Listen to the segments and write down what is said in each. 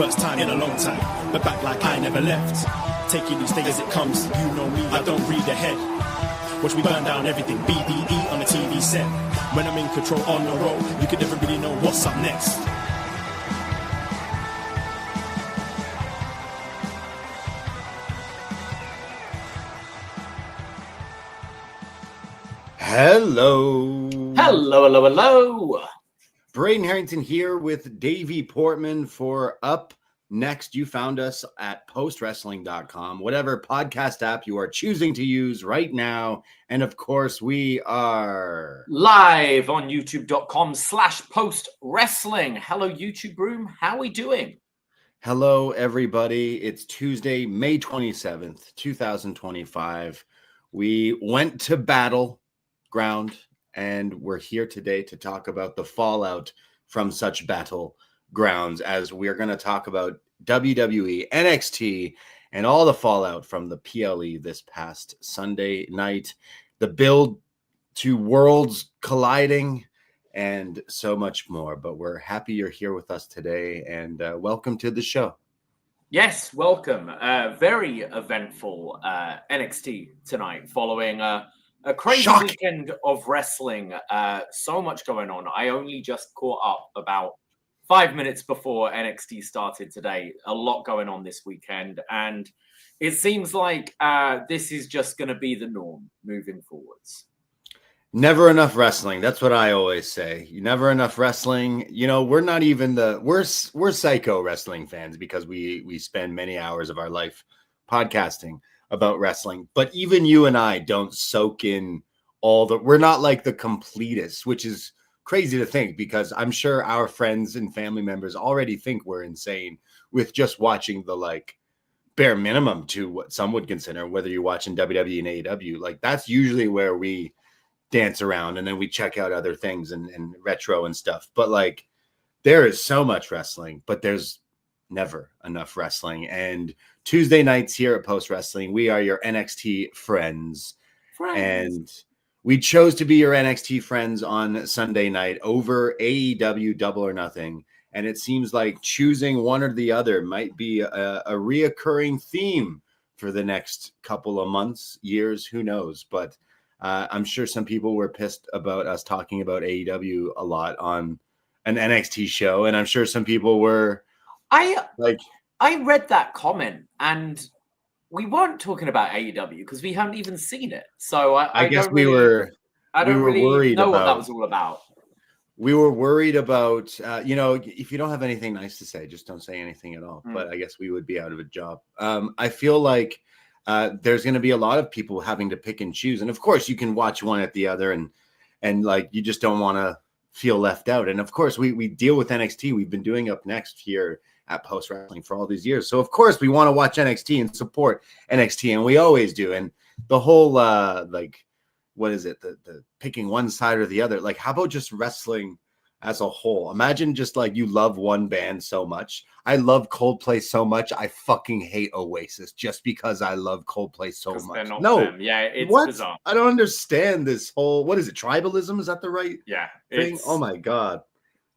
first time in a long time, but back like I never left. Taking these things as it comes, you know me, I don't read ahead. Watch me burn down everything, BBE on the TV set. When I'm in control on the road, you can never really know what's up next. Hello. Hello, hello, hello. Braden Herrington here with Davie Portman for Up Next. You found us at postwrestling.com, whatever podcast app you are choosing to use right now. And of course, we are live on youtube.com/postwrestling. Hello, YouTube room. How are we doing? Hello, everybody. It's Tuesday, May 27th, 2025. We went to battleground, and we're here today to talk about the fallout from such battlegrounds, as we're going to talk about WWE NXT and all the fallout from the PLE this past Sunday night, the build to worlds colliding, and so much more. But we're happy you're here with us today, and welcome to the show. Yes, welcome. Very eventful NXT tonight, following a crazy weekend of wrestling. So much going on. I only just caught up about 5 minutes before NXT started today. A lot going on this weekend. And it seems like this is just going to be the norm moving forwards. Never enough wrestling. That's what I always say. Never enough wrestling. You know, we're not even we're psycho wrestling fans because we spend many hours of our life podcasting about wrestling, but even you and I don't soak in we're not like the completists, which is crazy to think, because I'm sure our friends and family members already think we're insane with just watching the like bare minimum to what some would consider, whether you're watching WWE and AEW. Like, that's usually where we dance around, and then we check out other things and retro and stuff. But like, there is so much wrestling, but there's never enough wrestling. And Tuesday nights here at Post Wrestling, we are your NXT friends. And we chose to be your NXT friends on Sunday night over AEW Double or Nothing. And it seems like choosing one or the other might be a reoccurring theme for the next couple of months, years, who knows. But I'm sure some people were pissed about us talking about AEW a lot on an NXT show. And I'm sure some people were I read that comment, and we weren't talking about AEW because we haven't even seen it. So I guess we were worried know about what that was all about. We were worried about, if you don't have anything nice to say, just don't say anything at all. But I guess we would be out of a job. I feel like there's going to be a lot of people having to pick and choose. And of course, you can watch one at the other, and like, you just don't want to feel left out. And of course, we deal with NXT. We've been doing Up Next here at Post Wrestling for all these years. So of course we want to watch NXT and support NXT, and we always do. And the whole what is it? The picking one side or the other. Like, how about just wrestling as a whole? Imagine just like you love one band so much. I love Coldplay so much. I fucking hate Oasis just because I love Coldplay so much. Yeah, it's bizarre. I don't understand this whole, what is it? Tribalism? Is that the right thing? It's, oh my God.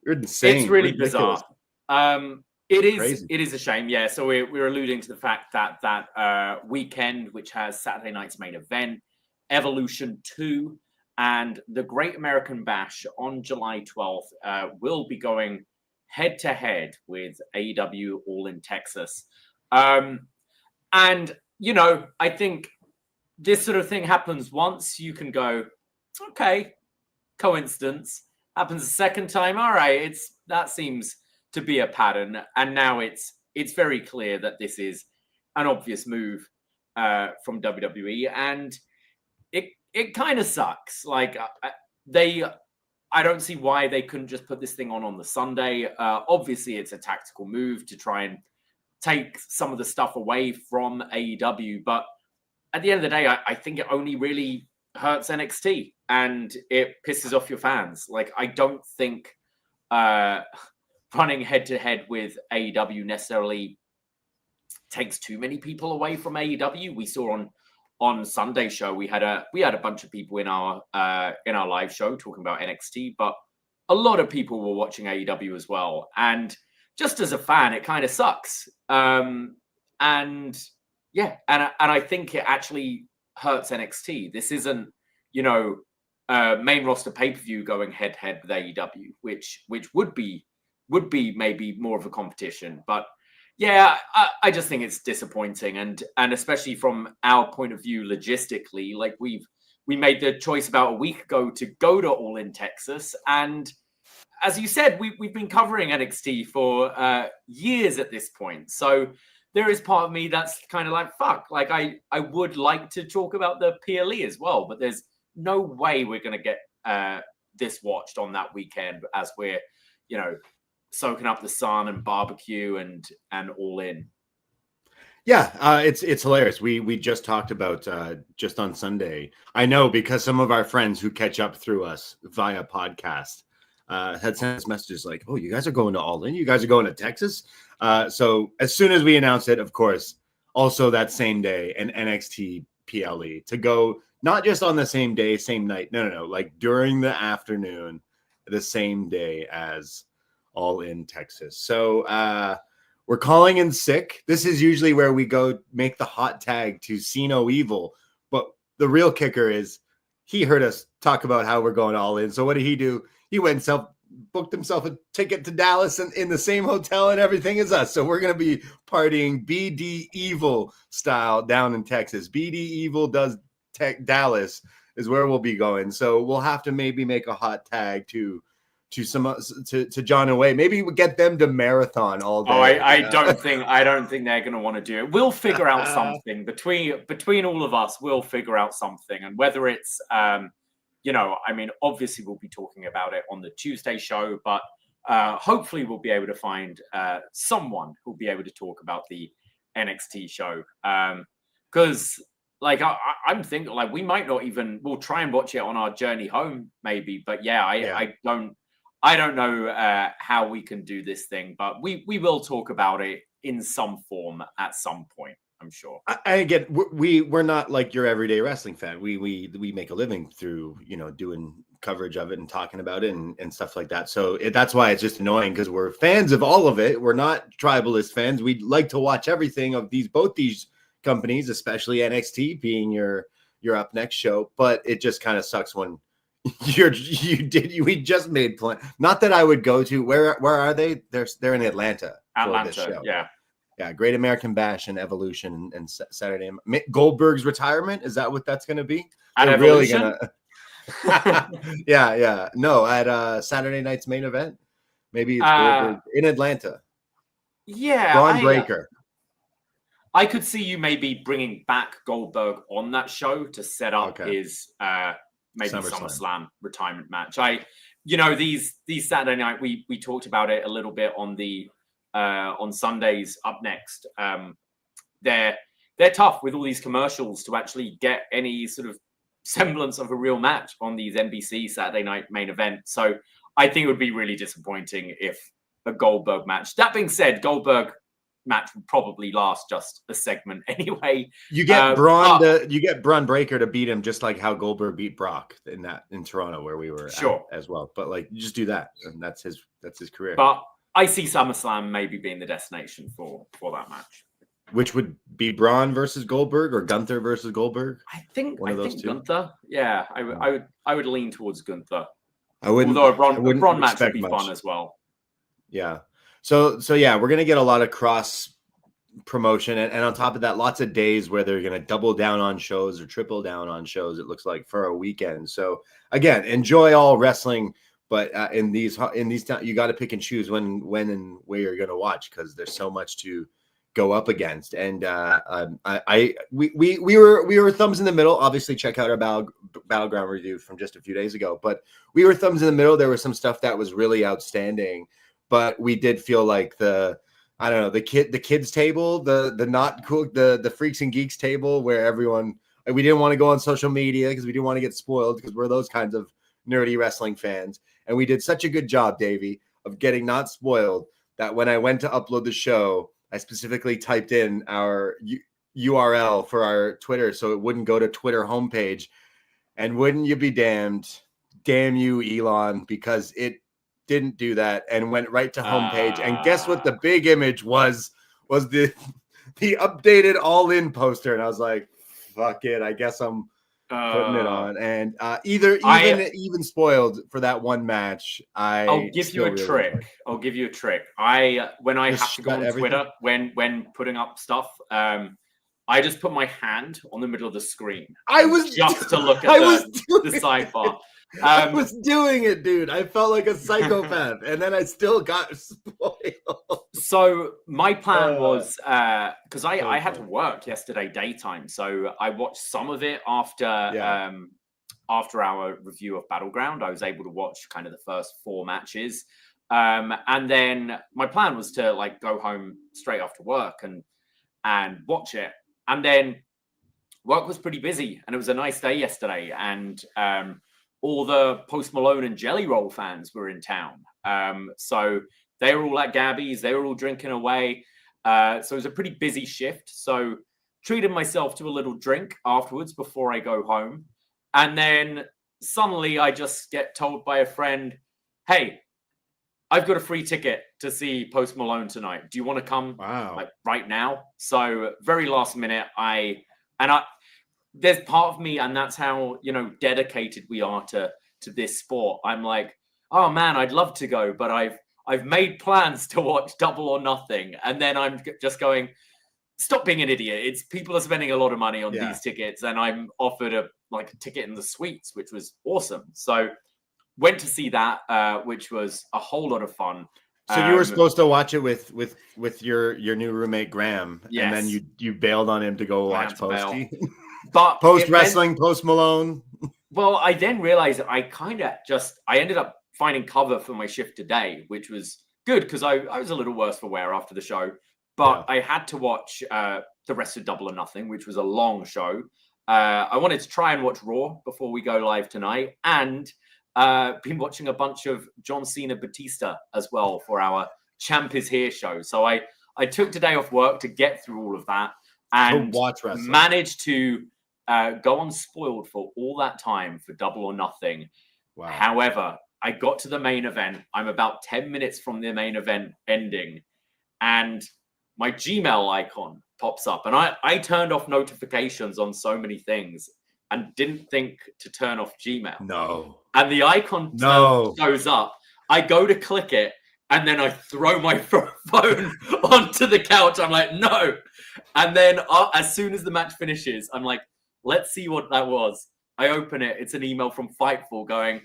You're insane. It's really ridiculous. Bizarre. It is Crazy. It is a shame. Yeah. So we're alluding to the fact that weekend, which has Saturday night's main event, Evolution 2, and the Great American Bash on July 12th, will be going head to head with AEW All In Texas. And, you know, I think this sort of thing happens once, you can go, okay, coincidence. Happens a second time, all right, that seems to be a pattern. And now it's very clear that this is an obvious move from WWE, and it kind of sucks. Like, I don't see why they couldn't just put this thing on the Sunday. Obviously, it's a tactical move to try and take some of the stuff away from AEW. But at the end of the day, I think it only really hurts NXT, and it pisses off your fans. Like, I don't think running head-to-head with AEW necessarily takes too many people away from AEW. We saw on Sunday show, we had a bunch of people in our live show talking about NXT, but a lot of people were watching AEW as well. And just as a fan, it kind of sucks. And yeah, and I think it actually hurts NXT. This isn't, main roster pay-per-view going head-to-head with AEW, which would be maybe more of a competition. But yeah, I just think it's disappointing, and especially from our point of view logistically, like we made the choice about a week ago to go to All In Texas, and as you said, we've been covering NXT for years at this point. So there is part of me that's kind of like, fuck, like I would like to talk about the PLE as well, but there's no way we're going to get this watched on that weekend as we're, soaking up the sun and barbecue and All In. Yeah, it's hilarious. We just talked about just on Sunday. I know because some of our friends who catch up through us via podcast had sent us messages like, "Oh, you guys are going to All In? You guys are going to Texas?" So as soon as we announced it, of course, also that same day, an NXT PLE to go not just on the same day, same night. No, like during the afternoon, the same day as All In Texas. So we're calling in sick. This is usually where we go make the hot tag to See No Evil. But the real kicker is he heard us talk about how we're going All In. So what did he do? He went and booked himself a ticket to Dallas and in the same hotel and everything as us. So we're going to be partying BD Evil style down in Texas. BD Evil does Dallas is where we'll be going. So we'll have to maybe make a hot tag to John and Wade. Maybe we get them to marathon all day. Oh, I don't think they're going to want to do it. We'll figure out something between all of us. We'll figure out something, and whether it's obviously we'll be talking about it on the Tuesday show, but hopefully we'll be able to find someone who'll be able to talk about the NXT show. Because I'm thinking like we might not even, we'll try and watch it on our journey home maybe, but I don't know how we can do this thing, but we will talk about it in some form at some point, I'm sure. I get we're not like your everyday wrestling fan. We make a living through doing coverage of it and talking about it and stuff like that. So that's why it's just annoying because we're fans of all of it. We're not tribalist fans. We'd like to watch everything of both these companies, especially NXT being your upNXT show. But it just kind of sucks when we just made plan. Not that I would go to where are they? They're in Atlanta. Atlanta, for this show. Yeah. Great American Bash and Evolution and Saturday. Goldberg's retirement, is that what that's going to be? At They're Evolution? really gonna. Yeah. No, at Saturday night's main event. Maybe it's Goldberg in Atlanta. Yeah, Braun Breaker. I could see you maybe bringing back Goldberg on that show to set up his maybe SummerSlam retirement match. These Saturday night we talked about it a little bit on the on Sundays upNXT. They're tough with all these commercials to actually get any sort of semblance of a real match on these NBC Saturday night main event. So I think it would be really disappointing if a Goldberg match. That being said, Goldberg match would probably last just a segment anyway. You get Braun Breaker to beat him just like how Goldberg beat Brock in Toronto where we were at as well. But like you just do that and that's his career. But I see SummerSlam maybe being the destination for that match. Which would be Braun versus Goldberg or Gunther versus Goldberg? I think Gunther. Yeah, I would lean towards Gunther. Although a Braun match would be fun as well. Yeah. So yeah, we're gonna get a lot of cross promotion, and on top of that, lots of days where they're gonna double down on shows or triple down on shows. It looks like for a weekend. So again, enjoy all wrestling, but in these you got to pick and choose when and where you're gonna watch because there's so much to go up against. And we were thumbs in the middle. Obviously, check out our Battleground review from just a few days ago. But we were thumbs in the middle. There was some stuff that was really outstanding. But we did feel like the kids table, the not cool, the freaks and geeks table where everyone, we didn't want to go on social media because we didn't want to get spoiled because we're those kinds of nerdy wrestling fans. And we did such a good job, Davie, of getting not spoiled that when I went to upload the show, I specifically typed in our URL for our Twitter so it wouldn't go to Twitter homepage. And wouldn't you be damned? Damn you, Elon, because it didn't do that and went right to homepage. And guess what? The big image was the updated All In poster. And I was like, fuck it. I guess I'm putting it on. And even spoiled for that one match. I'll give you a trick. I'll give you a trick. When I have to go on Twitter, when putting up stuff, I just put my hand on the middle of the screen. To look at the sidebar. I was doing it, dude. I felt like a psychopath, and then I still got spoiled. So my plan was because I had to work yesterday daytime, so I watched some of it after our review of Battleground. I was able to watch kind of the first 4 matches, and then my plan was to like go home straight after work and watch it. And then work was pretty busy, and it was a nice day yesterday. And all the Post Malone and Jelly Roll fans were in town. So they were all at Gabby's. They were all drinking away. So it was a pretty busy shift. So treated myself to a little drink afterwards before I go home. And then suddenly I just get told by a friend, hey, I've got a free ticket to see Post Malone tonight. Do you want to come like right now? So very last minute, there's part of me, and that's how, dedicated we are to this sport. I'm like, oh man, I'd love to go, but I've made plans to watch Double or Nothing. And then I'm just going, stop being an idiot. It's people are spending a lot of money on these tickets, and I'm offered a ticket in the suites, which was awesome. So went to see that, which was a whole lot of fun. So you were supposed to watch it with your new roommate Graham, and then you bailed on him to go watch Posty. But Post Wrestling, Post Malone. Well, I then realized I ended up finding cover for my shift today, which was good because I was a little worse for wear after the show. But I had to watch the rest of Double or Nothing, which was a long show. I wanted to try and watch Raw before we go live tonight, and been watching a bunch of John Cena Batista as well for our Champ is Here show. So I took today off work to get through all of that and managed to go unspoiled for all that time for Double or Nothing. Wow. However, I got to the main event. I'm about 10 minutes from the main event ending, and my Gmail icon pops up. And I turned off notifications on so many things and didn't think to turn off Gmail. No. And the icon shows up. I go to click it, and then I throw my phone onto the couch. I'm like, no. And then as soon as the match finishes, I'm like, let's see what that was. I open it. It's an email from Fightful going,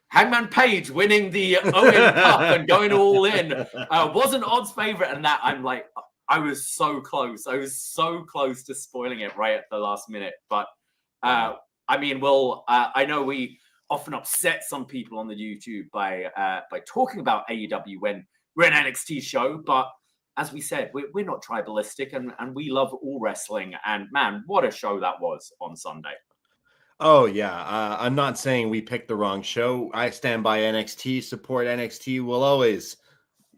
Hangman Page winning the ON Cup and going all in. Wasn't odds favorite. And that, I'm like, I was so close. I was so close to spoiling it right at the last minute. But I know we often upset some people on the YouTube by talking about AEW when we're an NXT show, but as we said, we're not tribalistic, and we love all wrestling. And man, what a show that was on Sunday. Oh yeah, I'm not saying we picked the wrong show. I stand by NXT. Support NXT. Will always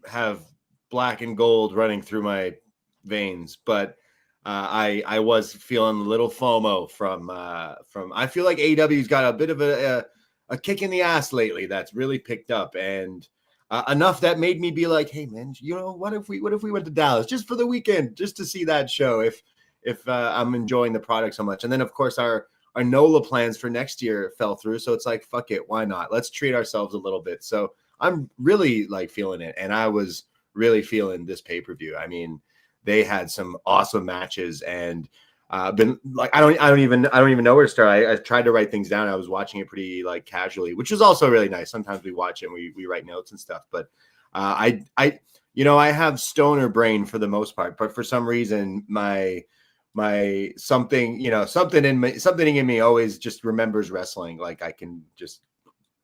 have black and gold running through my veins, but I was feeling a little FOMO from. I feel like AEW's got a bit of a kick in the ass lately. That's really picked up, and enough that made me be like, hey man, what if we went to Dallas just for the weekend, just to see that show? If I'm enjoying the product so much, and then of course our NOLA plans for next year fell through, so it's like, fuck it, why not? Let's treat ourselves a little bit. So I'm really like feeling it, and I was really feeling this pay-per-view. I mean, they had some awesome matches, and been like, I don't even know where to start. I tried to write things down. I was watching it pretty like casually, which was also really nice. Sometimes we watch it and we write notes and stuff, but I have stoner brain for the most part, but for some reason my something in me always just remembers wrestling. Like I can just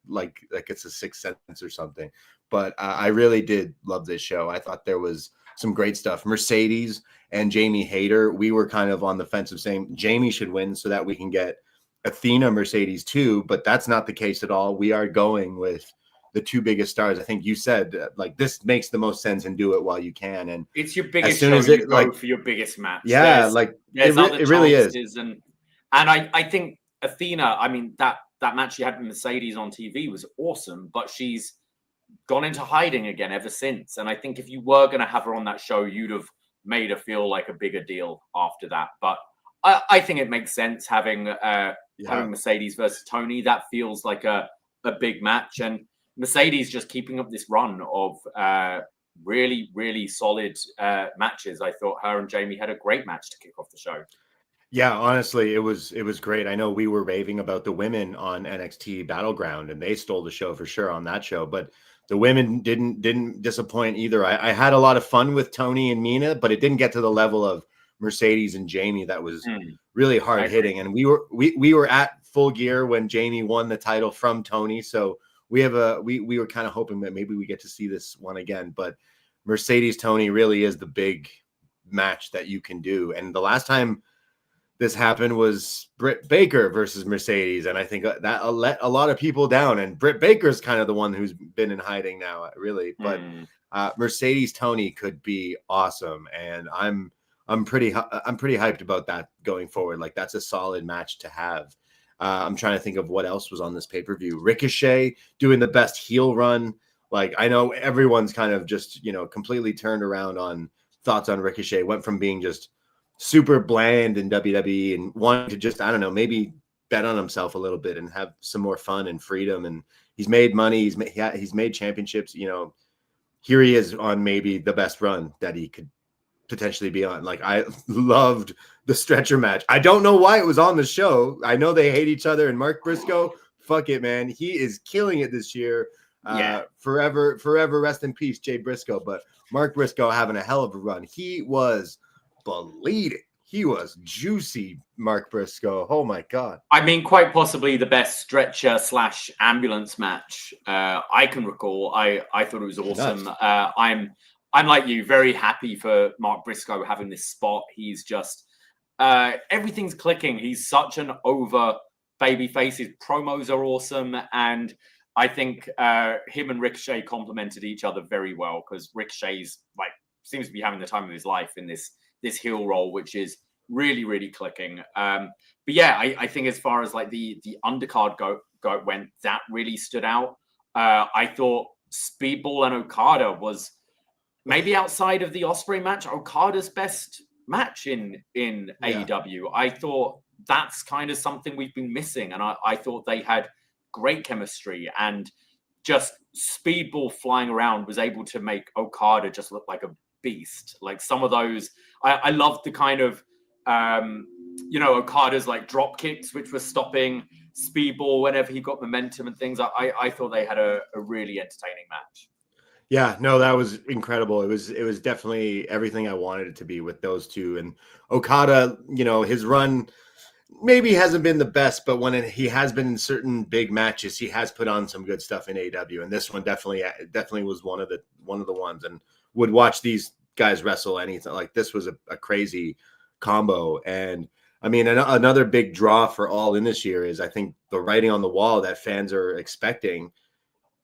like it's a sixth sense or something. But I really did love this show. I thought there was some great stuff. Mercedes and Jamie Hayter, we were kind of on the fence of saying Jamie should win so that we can get Athena Mercedes too, but that's not the case at all. We are going with the two biggest stars. I think you said like this makes the most sense, and do it while you can. And it's your biggest show. You go for your biggest match. Yeah, there's it really is. And I think Athena, I mean that match she had with Mercedes on TV was awesome, but she's gone into hiding again ever since. And I think if you were going to have her on that show, you'd have made her feel like a bigger deal after that. But I think it makes sense having Mercedes versus Tony. That feels like a big match. And Mercedes just keeping up this run of really, really solid matches. I thought her and Jamie had a great match to kick off the show. Yeah, honestly, it was great. I know we were raving about the women on NXT Battleground, and they stole the show for sure on that show. But the women didn't disappoint either. I had a lot of fun with Tony and Mina, but it didn't get to the level of Mercedes and Jamie. That was really hard hitting. And we were at Full Gear when Jamie won the title from Tony. So we were kind of hoping that maybe we get to see this one again. But Mercedes Tony really is the big match that you can do. And the last time this happened was Britt Baker versus Mercedes, and I think that let a lot of people down. And Britt Baker's kind of the one who's been in hiding now, really. But Mercedes Tony could be awesome, and I'm pretty hyped about that going forward. Like, that's a solid match to have. I'm trying to think of what else was on this pay-per-view. Ricochet doing the best heel run. Like, I know everyone's kind of just completely turned around on thoughts on Ricochet. Went from being just super bland in WWE and wanting to just, I don't know, maybe bet on himself a little bit and have some more fun and freedom. And he's made money. He's made championships. Here he is on maybe the best run that he could potentially be on. Like, I loved the stretcher match. I don't know why it was on the show. I know they hate each other, and Mark Briscoe, fuck it, man. He is killing it this year. Forever rest in peace, Jay Briscoe. But Mark Briscoe having a hell of a run. He was bleeding. He was juicy, Mark Briscoe. Oh my God. I mean, quite possibly the best stretcher / ambulance match I can recall. I thought it was awesome. I'm like you, very happy for Mark Briscoe having this spot. He's just everything's clicking. He's such an over babyface. His promos are awesome, and I think him and Ricochet complemented each other very well, because Ricochet's seems to be having the time of his life in this heel role, which is really, really clicking. But yeah, I think as far as the undercard go went, that really stood out. I thought Speedball and Okada was maybe, outside of the Ospreay match, Okada's best match in AEW. I thought that's kind of something we've been missing, and I thought they had great chemistry, and just Speedball flying around was able to make Okada just look like a beast. Like, some of those, I loved the kind of Okada's drop kicks, which were stopping Speedball whenever he got momentum and things. I thought they had a really entertaining match. Yeah, no, that was incredible. It was definitely everything I wanted it to be with those two. And Okada, his run maybe hasn't been the best, but when he has been in certain big matches, he has put on some good stuff in AEW. And this one definitely was one of the ones. And would watch these guys wrestle anything. Like, this was a crazy combo. And I mean, another big draw for All In this year is, I think, the writing on the wall that fans are expecting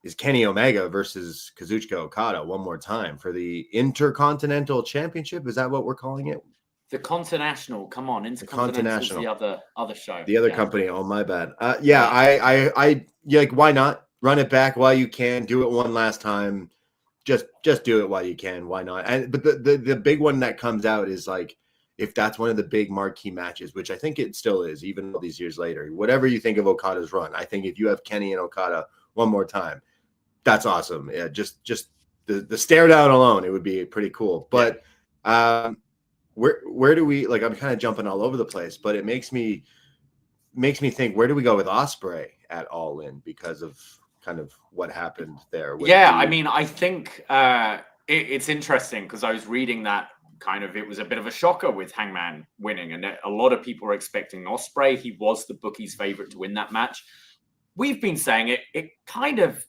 is Kenny Omega versus Kazuchika Okada one more time for the Intercontinental Championship. Is that what we're calling it? The Continental. Come on, Intercontinental is the other show. The other company. Oh, my bad. I like, why not run it back while you can? Do it one last time. Just do it while you can. Why not? But the big one that comes out is, if that's one of the big marquee matches, which I think it still is, even all these years later. Whatever you think of Okada's run, I think if you have Kenny and Okada one more time, that's awesome. Yeah, just the stare down alone, it would be pretty cool. But where do we, I'm kind of jumping all over the place, but it makes me think, where do we go with Ospreay at All In, because of kind of what happened there? I mean, I think it's interesting, because I was reading that it was a bit of a shocker with Hangman winning, and a lot of people were expecting Ospreay. He was the bookies' favorite to win that match. We've been saying it kind of,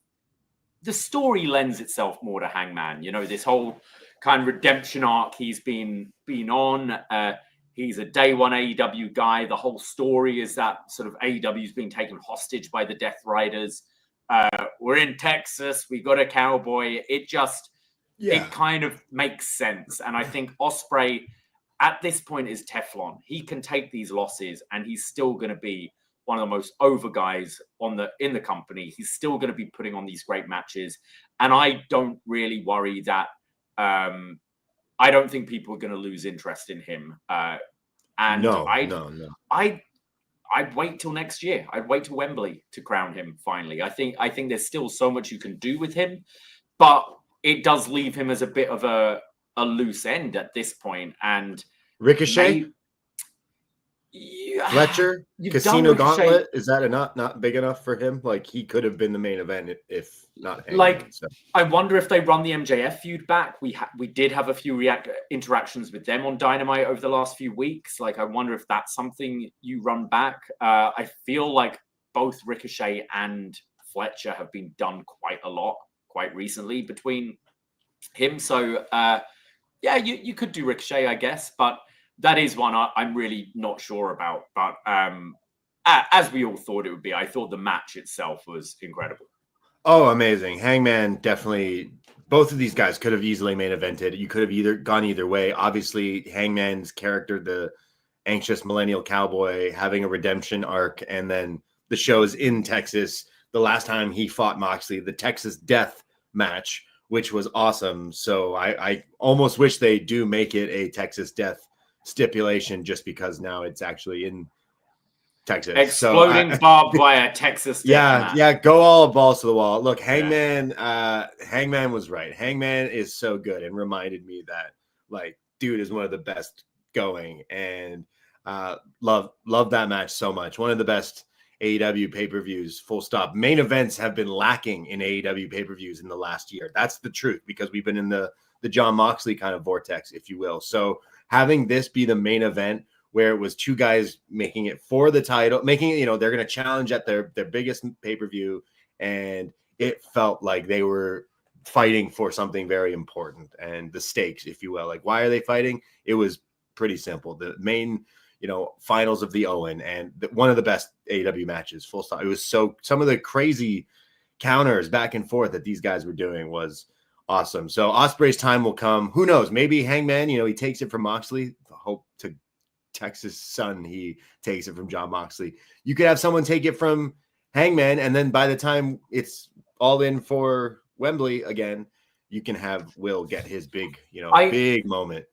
the story lends itself more to Hangman. This whole kind of redemption arc he's been on. He's a day one AEW guy. The whole story is that sort of AEW's being taken hostage by the Death Riders. We're in Texas. We got a cowboy. It kind of makes sense. And I think Ospreay at this point is Teflon. He can take these losses, and he's still going to be one of the most over guys in the company. He's still going to be putting on these great matches, and I don't really worry that. I don't think people are going to lose interest in him. I'd wait till next year. I'd wait till Wembley to crown him finally. I think there's still so much you can do with him, but it does leave him as a bit of a loose end at this point. And Ricochet, Fletcher, Casino Gauntlet, is that not big enough for him? Like, he could have been the main event if not Hangman, so. I wonder if they run the MJF feud back. We did have a few interactions with them on Dynamite over the last few weeks. Like, I wonder if that's something you run back. I feel like both Ricochet and Fletcher have been done quite a lot quite recently between him. So yeah, you could do Ricochet, I guess, but that is one I'm really not sure about. But as we all thought it would be, I thought the match itself was incredible. Oh, amazing. Hangman, definitely. Both of these guys could have easily main evented. You could have gone either way. Obviously, Hangman's character, the anxious millennial cowboy, having a redemption arc, and then the shows in Texas. The last time he fought Moxley, the Texas Death match, which was awesome. So I almost wish they do make it a Texas Death stipulation, just because now it's actually in Texas. Exploding barbed wire Texas. Yeah, go all balls to the wall. Look, Hangman was right. Hangman is so good and reminded me that, like, dude is one of the best going, and love that match so much. One of the best AEW pay-per-views, full stop. Main events have been lacking in AEW pay-per-views in the last year. That's the truth, because we've been in the Jon Moxley kind of vortex, if you will. So having this be the main event, where it was two guys making it for the title, making it, they're going to challenge at their biggest pay-per-view, and it felt like they were fighting for something very important, and the stakes, if you will. Like, why are they fighting? It was pretty simple. The main, finals of the Owen, and one of the best AEW matches, full stop. It was some of the crazy counters back and forth that these guys were doing was awesome. So Ospreay's time will come. Who knows? Maybe Hangman, he takes it from Moxley. Hope to Texas Sun, he takes it from Jon Moxley. You could have someone take it from Hangman, and then by the time it's all in for Wembley again, you can have Will get his big, big moment.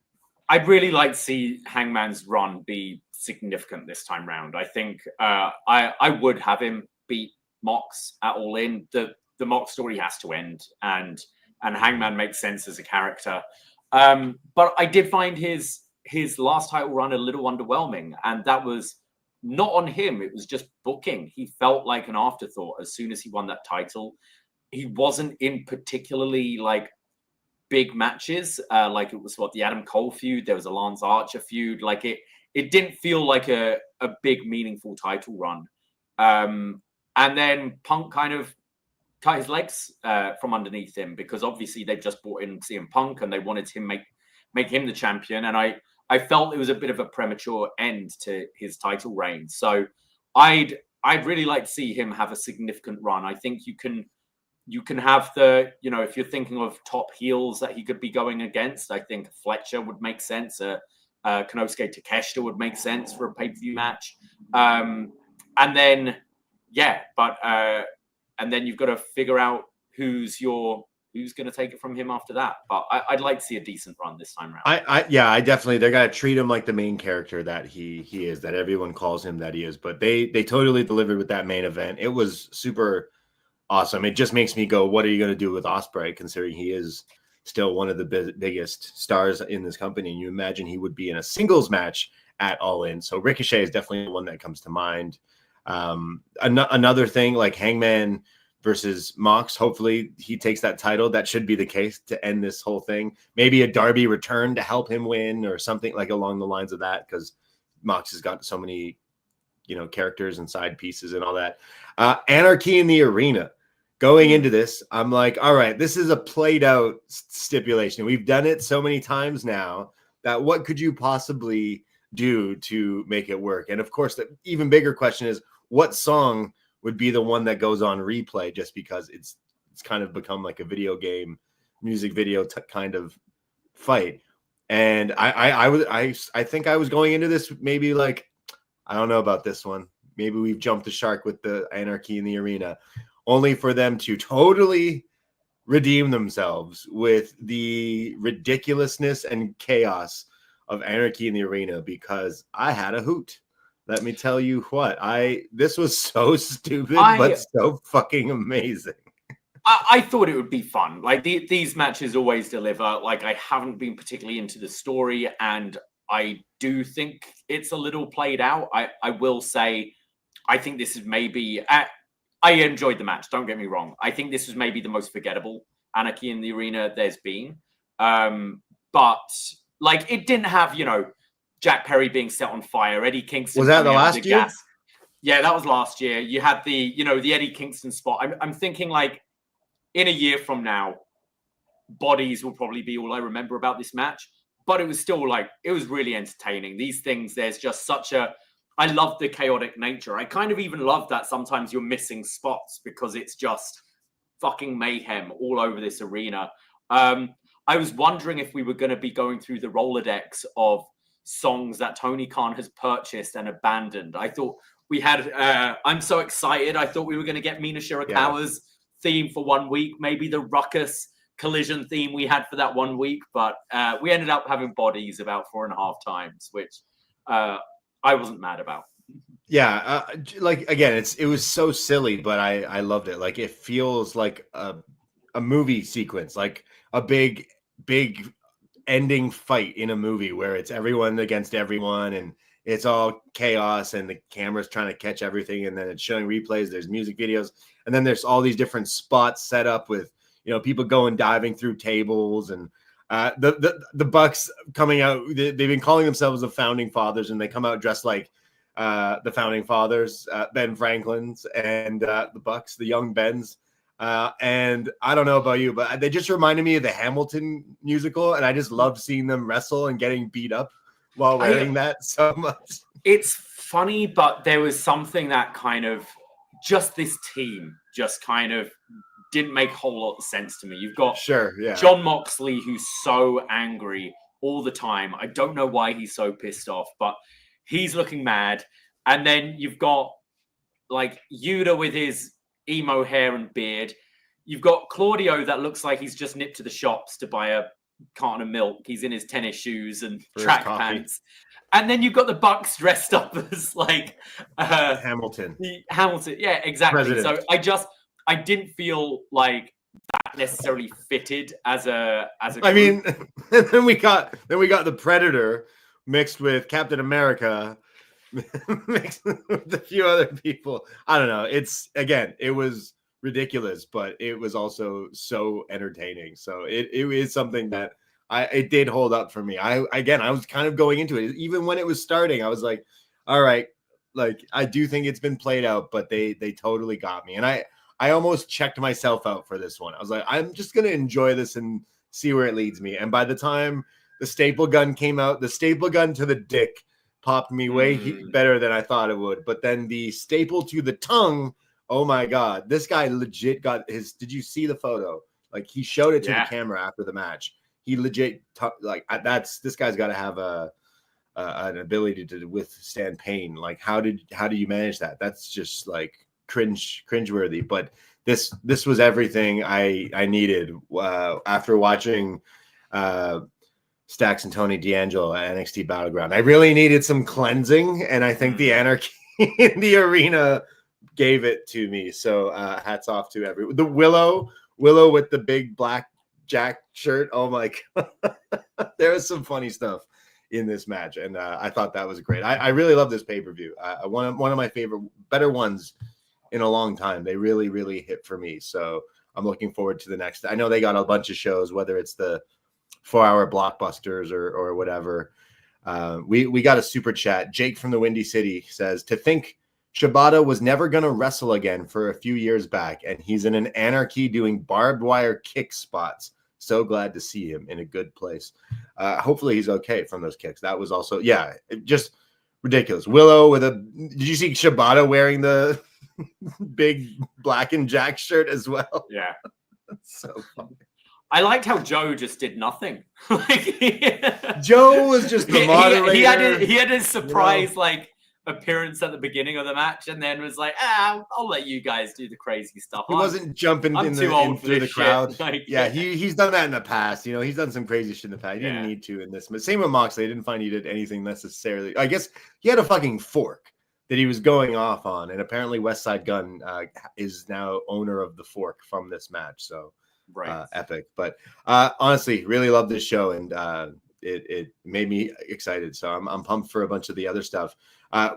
I'd really like to see Hangman's run be significant this time round. I think I would have him beat Mox at All In. The Mox story has to end, and Hangman makes sense as a character. But I did find his last title run a little underwhelming, and that was not on him. It was just booking. He felt like an afterthought as soon as he won that title. He wasn't in particularly big matches. Like, it was the Adam Cole feud. There was a Lance Archer feud. Like, it didn't feel like a big, meaningful title run. And then Punk kind of cut his legs from underneath him, because obviously they've just brought in CM Punk and they wanted to make him the champion. And I felt it was a bit of a premature end to his title reign. So I'd really like to see him have a significant run. I think you can have if you're thinking of top heels that he could be going against, I think Fletcher would make sense. Konosuke Takeshita would make sense for a pay-per-view match. And then you've got to figure out who's going to take it from him after that. But I'd like to see a decent run this time around. I definitely, they got to treat him like the main character that he is, that everyone calls him that he is. But they totally delivered with that main event. It was super awesome. It just makes me go, what are you going to do with Ospreay, considering he is still one of the biggest stars in this company? And you imagine he would be in a singles match at All In. So Ricochet is definitely the one that comes to mind. Another thing, like Hangman versus Mox, hopefully he takes that title. That should be the case to end this whole thing. Maybe a Darby return to help him win, or something like along the lines of that, because Mox has got so many characters and side pieces and all that. Anarchy in the arena. Going into this, I'm like, all right, this is a played out stipulation. We've done it so many times now that what could you possibly do to make it work? And of course, the even bigger question is, what song would be the one that goes on replay, just because it's kind of become like a video game music video kind of fight. And I think I was going into this maybe like, I don't know about this one. maybe we've jumped the shark with the Anarchy in the Arena, only for them to totally redeem themselves with the ridiculousness and chaos of Anarchy in the Arena, because I had a hoot. Let me tell you what, this was so stupid, but so fucking amazing. I thought it would be fun. Like these matches always deliver. Like I haven't been particularly into the story, and I do think it's a little played out. I will say, I think this is maybe. I enjoyed the match. Don't get me wrong. I think this was maybe the most forgettable Anarchy in the Arena there's been. But like it didn't have, Jack Perry being set on fire. Eddie Kingston was that the last year? Gas. Yeah, that was last year. You had the Eddie Kingston spot. I'm thinking like, in a year from now, bodies will probably be all I remember about this match. But it was still it was really entertaining. These things, there's just I love the chaotic nature. I kind of even love that sometimes you're missing spots because it's just fucking mayhem all over this arena. I was wondering if we were going to be going through the Rolodex of songs that Tony Khan has purchased and abandoned. I thought we had, I'm so excited. I thought we were going to get Mina Shirakawa's theme for 1 week, maybe the Ruckus Collision theme we had for that 1 week, but we ended up having bodies about 4.5 times, which I wasn't mad about. Yeah, again, it was so silly, but I loved it. Like it feels like a movie sequence, like a big ending fight in a movie where it's everyone against everyone and it's all chaos and the camera's trying to catch everything, and then it's showing replays. There's music videos, and then there's all these different spots set up with people going diving through tables, and the Bucks coming out. They've been calling themselves the Founding Fathers, and they come out dressed like the Founding Fathers, Ben Franklin's, and the Bucks, the young Bens. And I don't know about you, but they just reminded me of the Hamilton musical, and I just loved seeing them wrestle and getting beat up while wearing that so much. It's funny, but there was something that kind of just this team just kind of didn't make a whole lot of sense to me. You've got Jon Moxley, who's so angry all the time. I don't know why he's so pissed off, but he's looking mad. And then you've got like Yuta with his emo hair and beard. You've got Claudio that looks like he's just nipped to the shops to buy a carton of milk. He's in his tennis shoes and track pants. And then you've got the Bucks dressed up as like Hamilton. Yeah, exactly. President. So I didn't feel like that necessarily fitted as a group. I mean, and then we got the Predator mixed with Captain America, mixed with a few other people. I don't know. It was ridiculous, but it was also so entertaining. So it is something that it did hold up for me. I was kind of going into it. Even when it was starting, I was like, all right, like I do think it's been played out, but they totally got me. And I almost checked myself out for this one. I was like, I'm just going to enjoy this and see where it leads me. And by the time the staple gun came out, the staple gun to the dick popped me way better than I thought it would. But then the staple to the tongue, oh my God, this guy legit got his, did you see the photo? Like he showed it to the camera after the match. He legit, this guy's got to have an ability to withstand pain. Like how do you manage that? That's just like cringeworthy. But this was everything I needed after watching Stacks and Tony D'Angelo at NXT Battleground. I really needed some cleansing, and I think the Anarchy in the Arena gave it to me. So hats off to everyone. The Willow with the big black Jack shirt. Oh my God. There was some funny stuff in this match, and I thought that was great. I really love this pay-per-view. One of my favorite, better ones in a long time. They really, really hit for me. So I'm looking forward to the next. I know they got a bunch of shows, whether it's the 4-hour blockbusters or whatever. We got a super chat. Jake from the Windy City says, to think Shibata was never going to wrestle again for a few years back, and he's in an Anarchy doing barbed wire kick spots. So glad to see him in a good place. Hopefully he's okay from those kicks. That was also, just ridiculous. Willow did you see Shibata wearing the big black and Jack shirt as well? Yeah. That's so funny. I liked how Joe just did nothing. Joe was just the moderator. He had his surprise, appearance at the beginning of the match, and then was like, I'll let you guys do the crazy stuff. He wasn't jumping I'm too old for through the this crowd. shit. Like, yeah, he's done that in the past. You know, he's done some crazy shit in the past. He didn't need to in this. But same with Moxley. I didn't find he did anything necessarily. I guess he had a fucking fork that he was going off on, and apparently Westside Gunn is now owner of the fork from this match. So epic. But honestly, really love this show, and it made me excited. So I'm pumped for a bunch of the other stuff.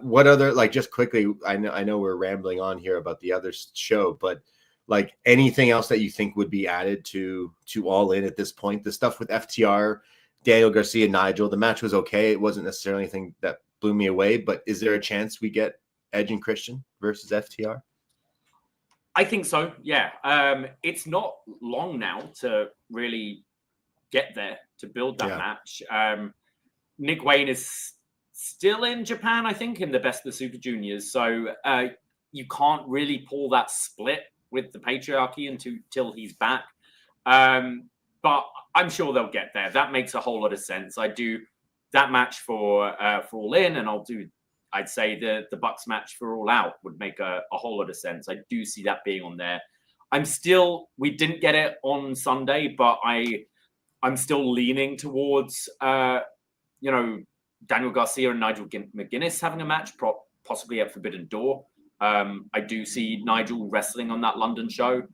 What other, like, just quickly, I know we're rambling on here about the other show, but like anything else that you think would be added to All In at this point? The stuff with FTR, Daniel Garcia, Nigel, the match was okay. It wasn't necessarily anything that blew me away, but is there a chance we get Edge and Christian versus FTR? I think so. Yeah. It's not long now to really get there, to build that match. Nick Wayne is still in Japan, I think, in the Best of the Super Juniors. So you can't really pull that split with the patriarchy until he's back. But I'm sure they'll get there. That makes a whole lot of sense. I do that match for All In, and I'd say the Bucks match for All Out would make a whole lot of sense. I do see that being on there. We didn't get it on Sunday, but I'm still leaning towards, Daniel Garcia and Nigel McGuinness having a match, possibly at Forbidden Door. I do see Nigel wrestling on that London show.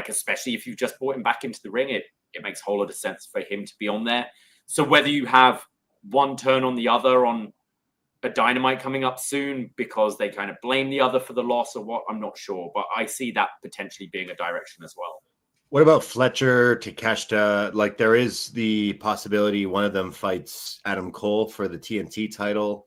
Especially if you've just brought him back into the ring, it makes a whole lot of sense for him to be on there. So whether you have one turn on the other on a Dynamite coming up soon because they kind of blame the other for the loss or what, I'm not sure. But I see that potentially being a direction as well. What about Fletcher, Takeshita? Like, there is the possibility one of them fights Adam Cole for the TNT title.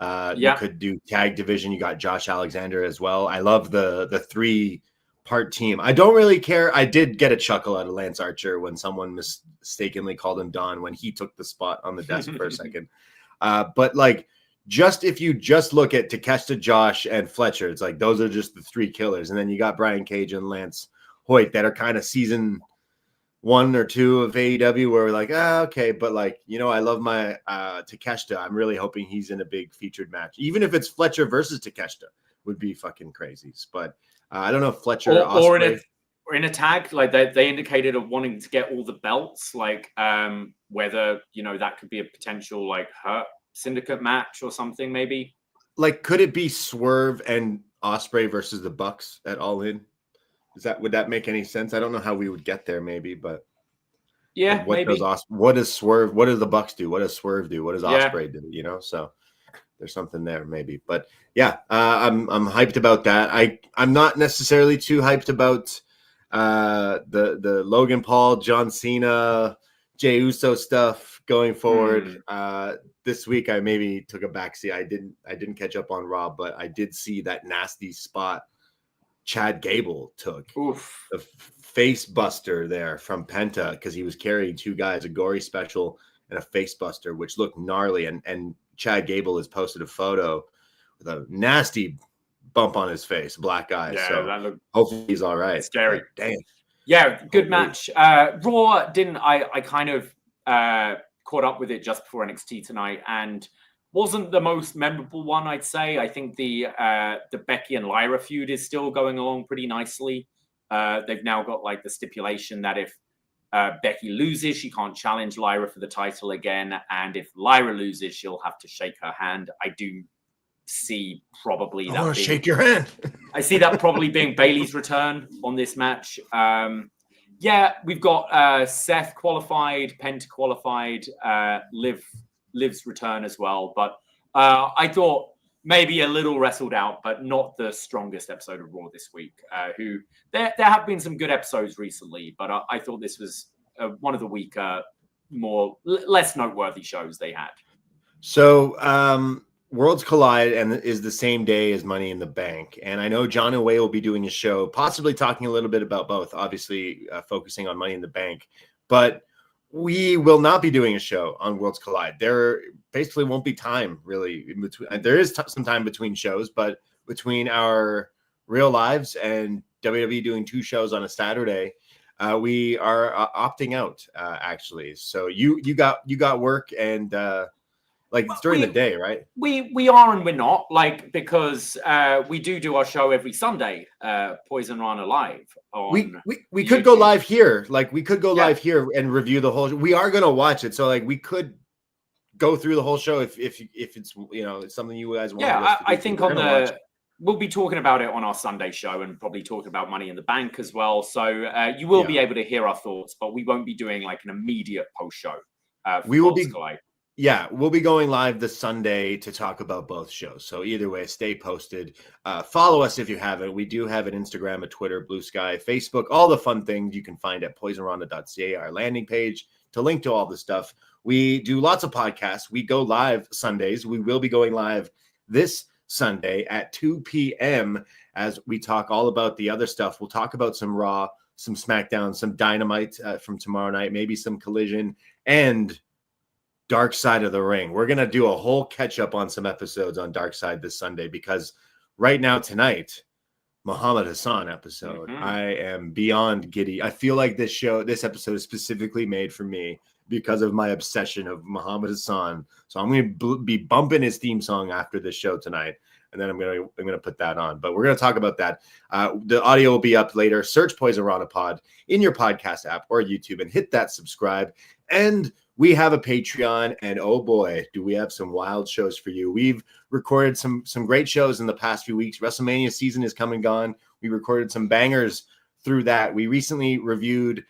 You could do tag division. You got Josh Alexander as well. I love the 3-part team. I don't really care. I did get a chuckle out of Lance Archer when someone mistakenly called him Don when he took the spot on the desk for a second. But like, if you just look at Takeshita, Josh, and Fletcher, it's like those are just the 3 killers. And then you got Brian Cage and Lance Hoyt that are kind of season 1 or 2 of AEW where we're like, okay. But like, I love my Takeshita. I'm really hoping he's in a big featured match. Even if it's Fletcher versus Takeshita would be fucking crazy. But I don't know if Fletcher or in a tag, like they indicated of wanting to get all the belts, like whether, that could be a potential like Hurt Syndicate match or something maybe. Like, could it be Swerve and Ospreay versus the Bucks at All In? Would that make any sense? I don't know how we would get there, maybe, but yeah, like maybe. What does Swerve? What does the Bucks do? What does Swerve do? What does Ospreay do? So there's something there, maybe. But yeah, I'm hyped about that. I'm not necessarily too hyped about the Logan Paul, John Cena, Jey Uso stuff going forward. This week I maybe took a backseat. I didn't catch up on Raw, but I did see that nasty spot Chad Gable took. Oof. The face buster there from Penta because he was carrying 2 guys, a gory special and a face buster, which looked gnarly. And Chad Gable has posted a photo with a nasty bump on his face, black eye. Yeah, so that looked hopefully he's all right. Scary. But, damn. Yeah, good match. Raw didn't. I kind of caught up with it just before NXT tonight and wasn't the most memorable one, I'd say. I think the Becky and Lyra feud is still going along pretty nicely. They've now got like the stipulation that if Becky loses, she can't challenge Lyra for the title again. And if Lyra loses, she'll have to shake her hand. I do see probably that. I want to shake your hand. I see that probably being Bayley's return on this match. Yeah, we've got Seth qualified, Penta qualified, Liv's return as well. But I thought maybe a little wrestled out, but not the strongest episode of Raw this week. There have been some good episodes recently, but I thought this was one of the weaker, less noteworthy shows they had. So Worlds Collide and is the same day as Money in the Bank. And I know John Away will be doing a show, possibly talking a little bit about both, obviously focusing on Money in the Bank. But we will not be doing a show on Worlds Collide. There basically won't be time really in between. There is some time between shows, but between our real lives and WWE doing 2 shows on a Saturday, we are opting out actually. So you got work and Like it's during the day, right? We are and we're not, like, because we do our show every Sunday, Poisonrana Live. We could go live here. Like we could go live here and review the whole show. We are gonna watch it. So like we could go through the whole show if it's it's something you guys want. Yeah, I think we'll be talking about it on our Sunday show and probably talking about Money in the Bank as well. So you will be able to hear our thoughts, but we won't be doing like an immediate post show. We will be. Yeah, we'll be going live this Sunday to talk about both shows. So either way, stay posted. Follow us if you haven't. We do have an Instagram, a Twitter, Blue Sky, Facebook, all the fun things you can find at Poisonrana.ca, our landing page, to link to all the stuff. We do lots of podcasts. We go live Sundays. We will be going live this Sunday at 2 p.m. as we talk all about the other stuff. We'll talk about some Raw, some SmackDown, some Dynamite from tomorrow night, maybe some Collision, and Dark Side of the Ring. We're going to do a whole catch up on some episodes on Dark Side this Sunday because right now tonight, Muhammad Hassan episode, I am beyond giddy. I feel like this episode is specifically made for me because of my obsession of Muhammad Hassan. So I'm going to be bumping his theme song after this show tonight. And then I'm going to put that on. But we're going to talk about that. The audio will be up later. Search Poisonrana Pod in your podcast app or YouTube and hit that subscribe. And we have a Patreon, and oh boy, do we have some wild shows for you. We've recorded some great shows in the past few weeks. WrestleMania season is come and gone. We recorded some bangers through that. We recently reviewed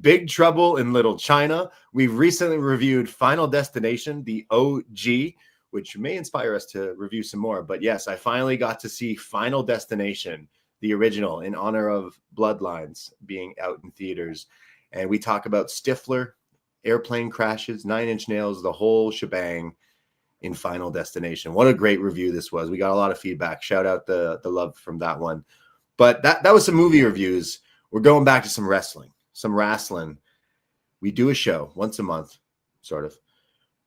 Big Trouble in Little China. We've recently reviewed Final Destination, the OG, which may inspire us to review some more. But yes, I finally got to see Final Destination, the original, in honor of Bloodlines being out in theaters. And we talk about Stifler, airplane crashes, 9 Inch Nails, the whole shebang in Final Destination. What a great review this was. We got a lot of feedback. Shout out the love from that one. But that was some movie reviews. We're going back to some wrestling. We do a show once a month, sort of,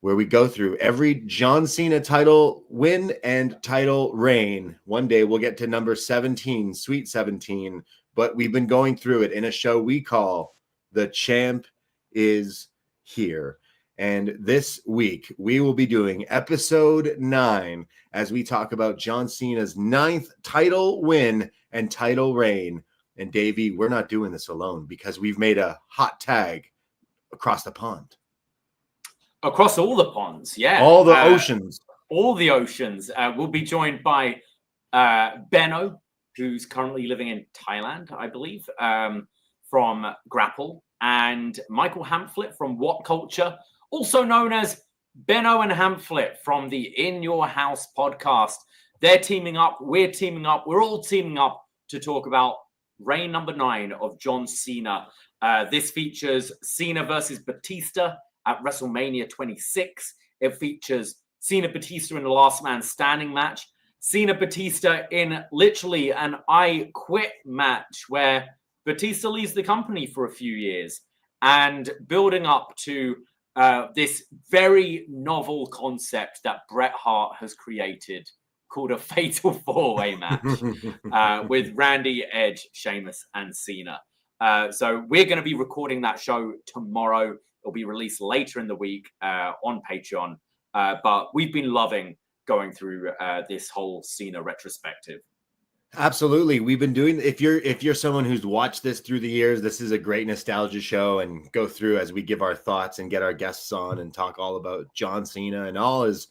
where we go through every John Cena title win and title reign. One day we'll get to number 17, Sweet 17, but we've been going through it in a show we call The Champ Is Here. And this week we will be doing episode 9 as we talk about John Cena's 9th title win and title reign. And Davie, we're not doing this alone because we've made a hot tag across the pond. Across all the ponds, yeah. All the oceans. All the oceans. We'll be joined by Benno, who's currently living in Thailand, I believe, from Grapple, and Michael Hamflet from What Culture, also known as Benno and Hamflet from the In Your House podcast. They're teaming up. We're teaming up. We're all teaming up to talk about reign number 9 of John Cena. This features Cena versus Batista at WrestleMania 26. It features Cena Batista in the Last Man Standing match. Cena Batista in literally an I Quit match where Batista leaves the company for a few years, and building up to this very novel concept that Bret Hart has created called a Fatal 4-Way match with Randy, Edge, Sheamus, and Cena. So we're going to be recording that show tomorrow. It'll be released later in the week on Patreon. But we've been loving going through this whole Cena retrospective. Absolutely. We've been doing, if you're someone who's watched this through the years, this is a great nostalgia show, and go through as we give our thoughts and get our guests on and talk all about John Cena and all his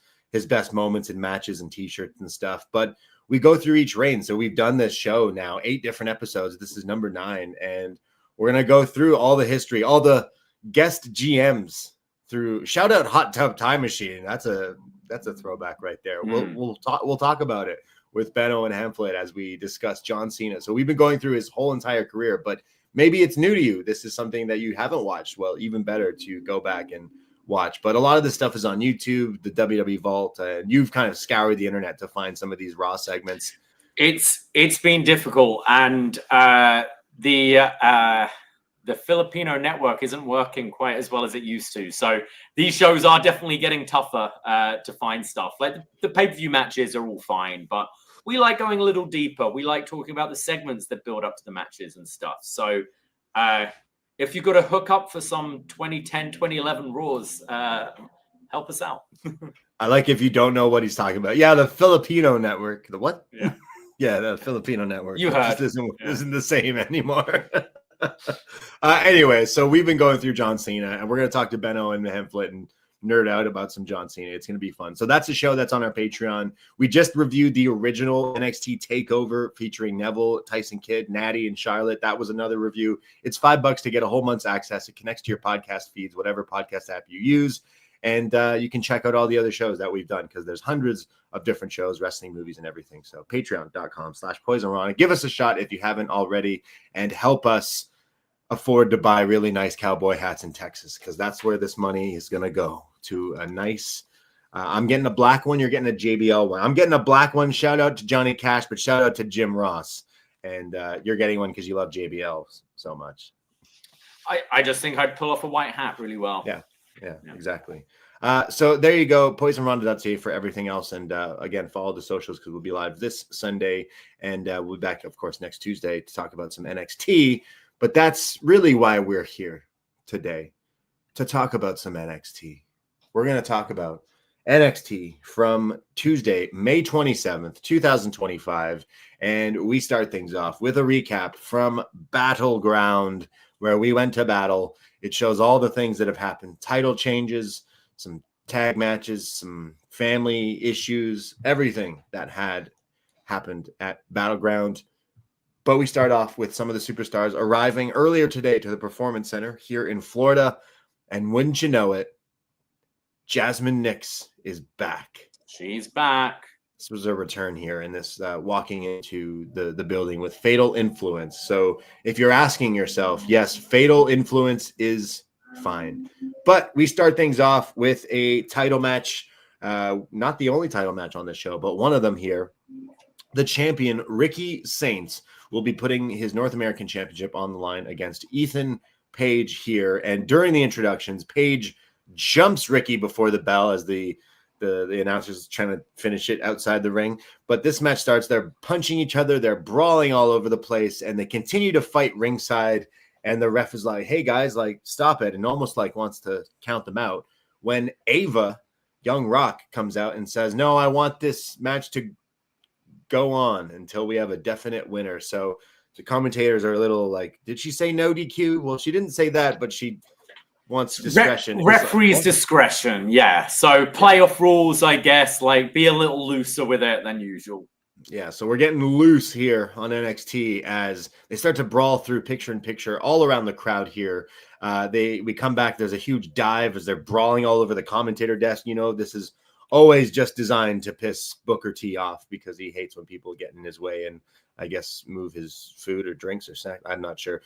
best moments in matches and t-shirts and stuff. But we go through each reign. So we've done this show now 8 different episodes. This is number 9, and we're going to go through all the history, all the guest GMs through. Shout out Hot Tub Time Machine. That's a throwback right there. We'll talk about it with Benno and Hamflet as we discuss John Cena. So we've been going through his whole entire career, but maybe it's new to you. This is something that you haven't watched. Well, even better to go back and watch. But a lot of this stuff is on YouTube, the WWE Vault, and you've kind of scoured the internet to find some of these Raw segments. It's been difficult, and the Filipino network isn't working quite as well as it used to. So these shows are definitely getting tougher to find stuff. Like the pay-per-view matches are all fine, but we like going a little deeper. We like talking about the segments that build up to the matches and stuff. So if you've got to hook up for some 2010, 2011 Raws, help us out. I like if you don't know what he's talking about. Yeah, the Filipino network. The what? Yeah. Yeah, the Filipino network. You heard. Just isn't the same anymore. Anyway, so we've been going through John Cena, and we're going to talk to Benno and the Hemflet and nerd out about some John Cena. It's going to be fun. So that's a show that's on our Patreon. We just reviewed the original NXT TakeOver featuring Neville, Tyson Kidd, Natty, and Charlotte. That was another review. It's $5 to get a whole month's access. It connects to your podcast feeds, whatever podcast app you use. And you can check out all the other shows that we've done because there's hundreds of different shows, wrestling, movies, and everything. So patreon.com/Poisonrana. Give us a shot if you haven't already and help us afford to buy really nice cowboy hats in Texas because that's where this money is going to go, to a nice I'm getting a black one. You're getting a JBL one. I'm getting a black one. Shout out to Johnny Cash, but shout out to Jim Ross. And you're getting one because you love JBL so much. I just think I'd pull off a white hat really well. Yeah, exactly. So there you go. Poisonrana.ca for everything else. And again, follow the socials because we'll be live this Sunday. And we'll be back, of course, next Tuesday to talk about some NXT. But that's really why we're here today, to talk about some NXT. We're going to talk about NXT from Tuesday, May 27th, 2025. And we start things off with a recap from Battleground, where we went to battle. It shows all the things that have happened. Title changes, some tag matches, some family issues, everything that had happened at Battleground. But we start off with some of the superstars arriving earlier today to the Performance Center here in Florida. And wouldn't you know it, Jasmine Nix is back. She's back. This was a return here in this walking into the building with Fatal Influence. So if you're asking yourself, yes, Fatal Influence is fine. But we start things off with a title match. Not the only title match on this show, but one of them here. The champion, Ricky Saints, will be putting his North American Championship on the line against Ethan Page here. And during the introductions, Page jumps Ricky before the bell as the announcers trying to finish it outside the ring. But this match starts. They're punching each other. They're brawling all over the place. And they continue to fight ringside. And the ref is like, hey, guys, like, stop it. And almost like wants to count them out. When Ava, Young Rock, comes out and says, no, I want this match to go on until we have a definite winner. So the commentators are a little like, did she say no DQ? Well, she didn't say that, but she wants discretion. Referee's discretion, yeah. So playoff rules, I guess, like be a little looser with it than usual. Yeah, so we're getting loose here on NXT as they start to brawl through picture in picture all around the crowd here. We come back. There's a huge dive as they're brawling all over the commentator desk. You know, this is always just designed to piss Booker T off because he hates when people get in his way and I guess move his food or drinks or snack. I'm not sure.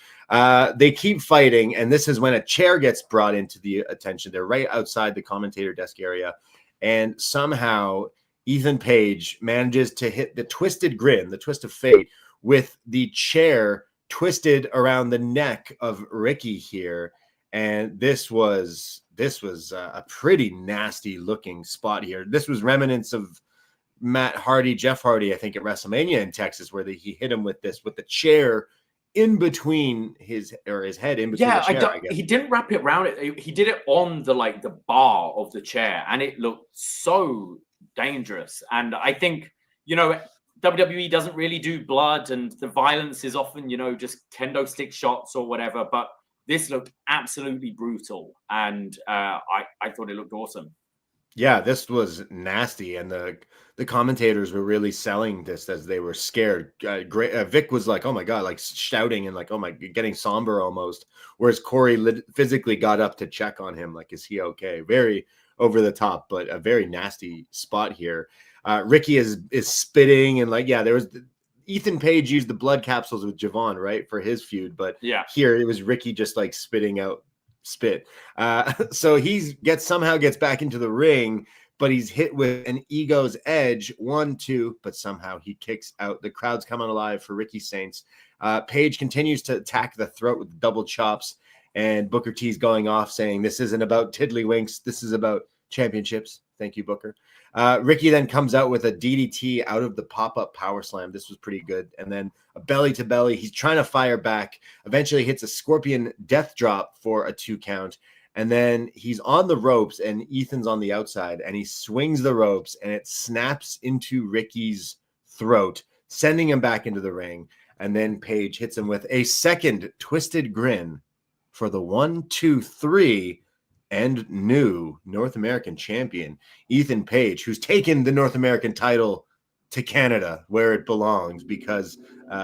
They keep fighting, and this is when a chair gets brought into the attention. They're right outside the commentator desk area, and somehow Ethan Page manages to hit the twisted grin, the twist of fate, with the chair twisted around the neck of Ricky here. And this was a pretty nasty looking spot here. This was remnants of Matt Hardy, Jeff Hardy, I think at WrestleMania in Texas, where he hit him with the chair in between his head in between the chair. I guess. He didn't wrap it around it. He did it on the bar of the chair, and it looked so dangerous. And I think, WWE doesn't really do blood, and the violence is often, just kendo stick shots or whatever. But this looked absolutely brutal, and I thought it looked awesome. Yeah, this was nasty, and the commentators were really selling this as they were scared. Vic was like, "Oh my god!" like shouting and like, "Oh my," getting somber almost. Whereas Corey physically got up to check on him, like, "Is he okay?" Very over the top, but a very nasty spot here. Ricky is spitting and like, yeah, there was. Ethan Page used the blood capsules with Javon, right, for his feud, but here it was Ricky just like spitting out spit. So he somehow gets back into the ring, but he's hit with an Ego's Edge 1-2, but somehow he kicks out. The crowd's coming alive for Ricky Saints. Page continues to attack the throat with double chops, and Booker T's going off saying, this isn't about tiddlywinks, this is about championships. Thank you, Booker. Ricky then comes out with a DDT out of the pop-up power slam. This was pretty good. And then a belly-to-belly. He's trying to fire back. Eventually hits a scorpion death drop for a 2 count. And then he's on the ropes and Ethan's on the outside and he swings the ropes and it snaps into Ricky's throat, sending him back into the ring. And then Paige hits him with a second twisted grin for the 1, 2, 3 and new North American champion, Ethan Page, who's taken the North American title to Canada where it belongs because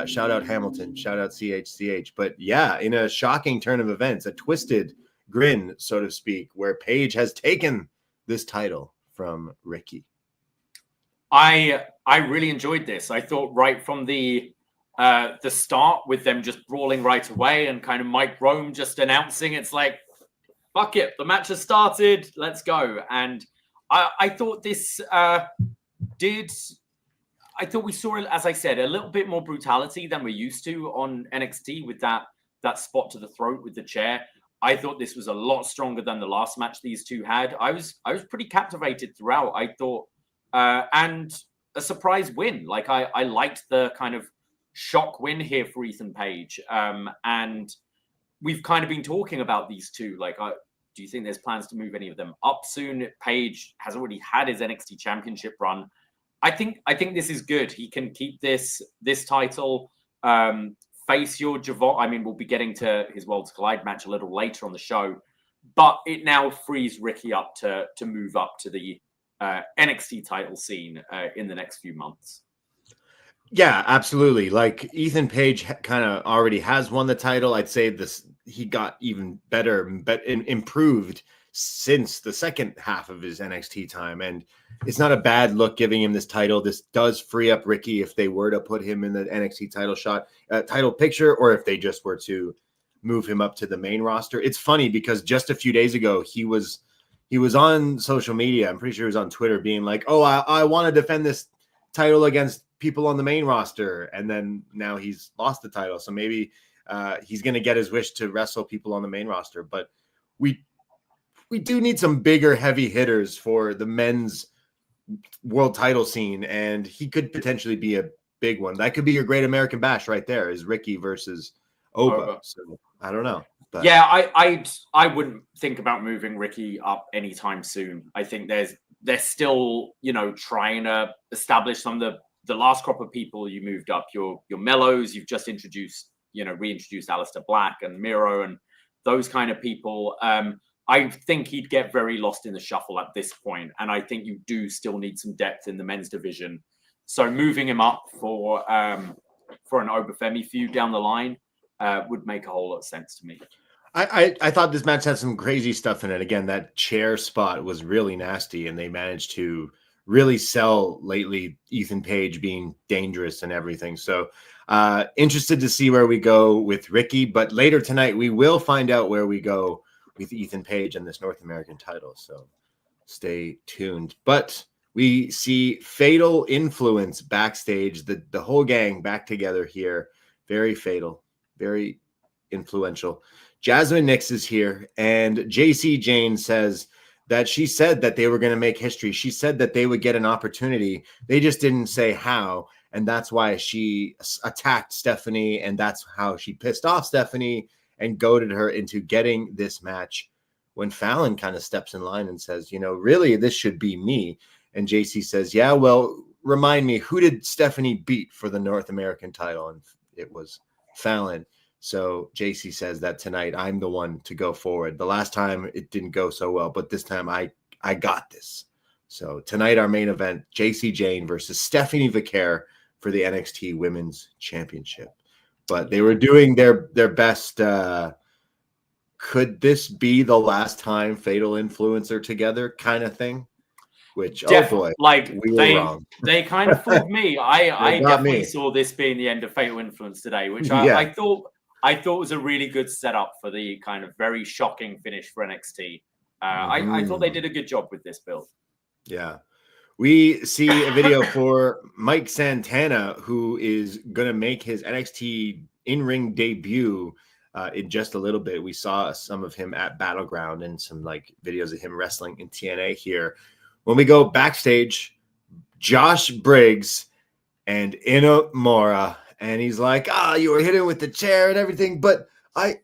shout out Hamilton, shout out CHCH. But yeah, in a shocking turn of events, a twisted grin, so to speak, where Paige has taken this title from Ricky. I really enjoyed this. I thought right from the start with them just brawling right away and kind of Mike Rome just announcing it's like, fuck it, the match has started, let's go. And I thought this I thought we saw, as I said, a little bit more brutality than we're used to on NXT with that spot to the throat with the chair. I thought this was a lot stronger than the last match these two had. I was pretty captivated throughout. I thought, and a surprise win. Like I liked the kind of shock win here for Ethan Page. And we've kind of been talking about these two. Like, do you think there's plans to move any of them up soon? Page has already had his NXT Championship run. I think this is good. He can keep this title. Face your Javon. I mean, we'll be getting to his Worlds Collide match a little later on the show, but it now frees Ricky up to move up to the NXT title scene in the next few months. Yeah, absolutely. Like Ethan Page kind of already has won the title. I'd say he got even better, but improved since the second half of his NXT time. And it's not a bad look giving him this title. This does free up Ricky if they were to put him in the NXT title picture, or if they just were to move him up to the main roster. It's funny because just a few days ago, he was on social media. I'm pretty sure he was on Twitter being like, oh, I want to defend this title against people on the main roster. And then now he's lost the title. So maybe he's going to get his wish to wrestle people on the main roster. But we do need some bigger heavy hitters for the men's world title scene. And he could potentially be a big one. That could be your Great American Bash right there, is Ricky versus Oba. So I don't know. But yeah, I wouldn't think about moving Ricky up anytime soon. I think they're still, trying to establish some of the last crop of people you moved up. Your Mellows, you've just introduced, reintroduced Aleister Black and Miro and those kind of people. I think he'd get very lost in the shuffle at this point, and I think you do still need some depth in the men's division. So moving him up for an Obafemi feud down the line would make a whole lot of sense to me. I thought this match had some crazy stuff in it. Again, that chair spot was really nasty, and they managed to really sell lately Ethan Page being dangerous and everything. So interested to see where we go with Ricky, but later tonight we will find out where we go with Ethan Page and this North American title. So stay tuned. But we see Fatal Influence backstage, the whole gang back together here. Very fatal, very influential. Jasmine Nix is here, and Jacy Jayne says that she said that they were going to make history. She said that they would get an opportunity. They just didn't say how, and that's why she attacked Stephanie, and that's how she pissed off Stephanie and goaded her into getting this match. When Fallon kind of steps in line and says, really, this should be me. And Jacy says, yeah, well, remind me, who did Stephanie beat for the North American title? And it was Fallon. So Jacy says that tonight I'm the one to go forward. The last time it didn't go so well, but this time I got this. So tonight our main event, Jacy Jayne versus Stephanie Vaquer for the NXT Women's Championship. But they were doing their best. Could this be the last time Fatal Influence are together kind of thing? Which, oh boy, we were wrong. They kind of fooled me. I definitely saw this being the end of Fatal Influence today, which I thought was a really good setup for the kind of very shocking finish for NXT. I thought they did a good job with this build. Yeah. We see a video for Mike Santana, who is going to make his NXT in-ring debut in just a little bit. We saw some of him at Battleground and some videos of him wrestling in TNA here. When we go backstage, Josh Briggs and Inamura, and he's like, you were hitting with the chair and everything, but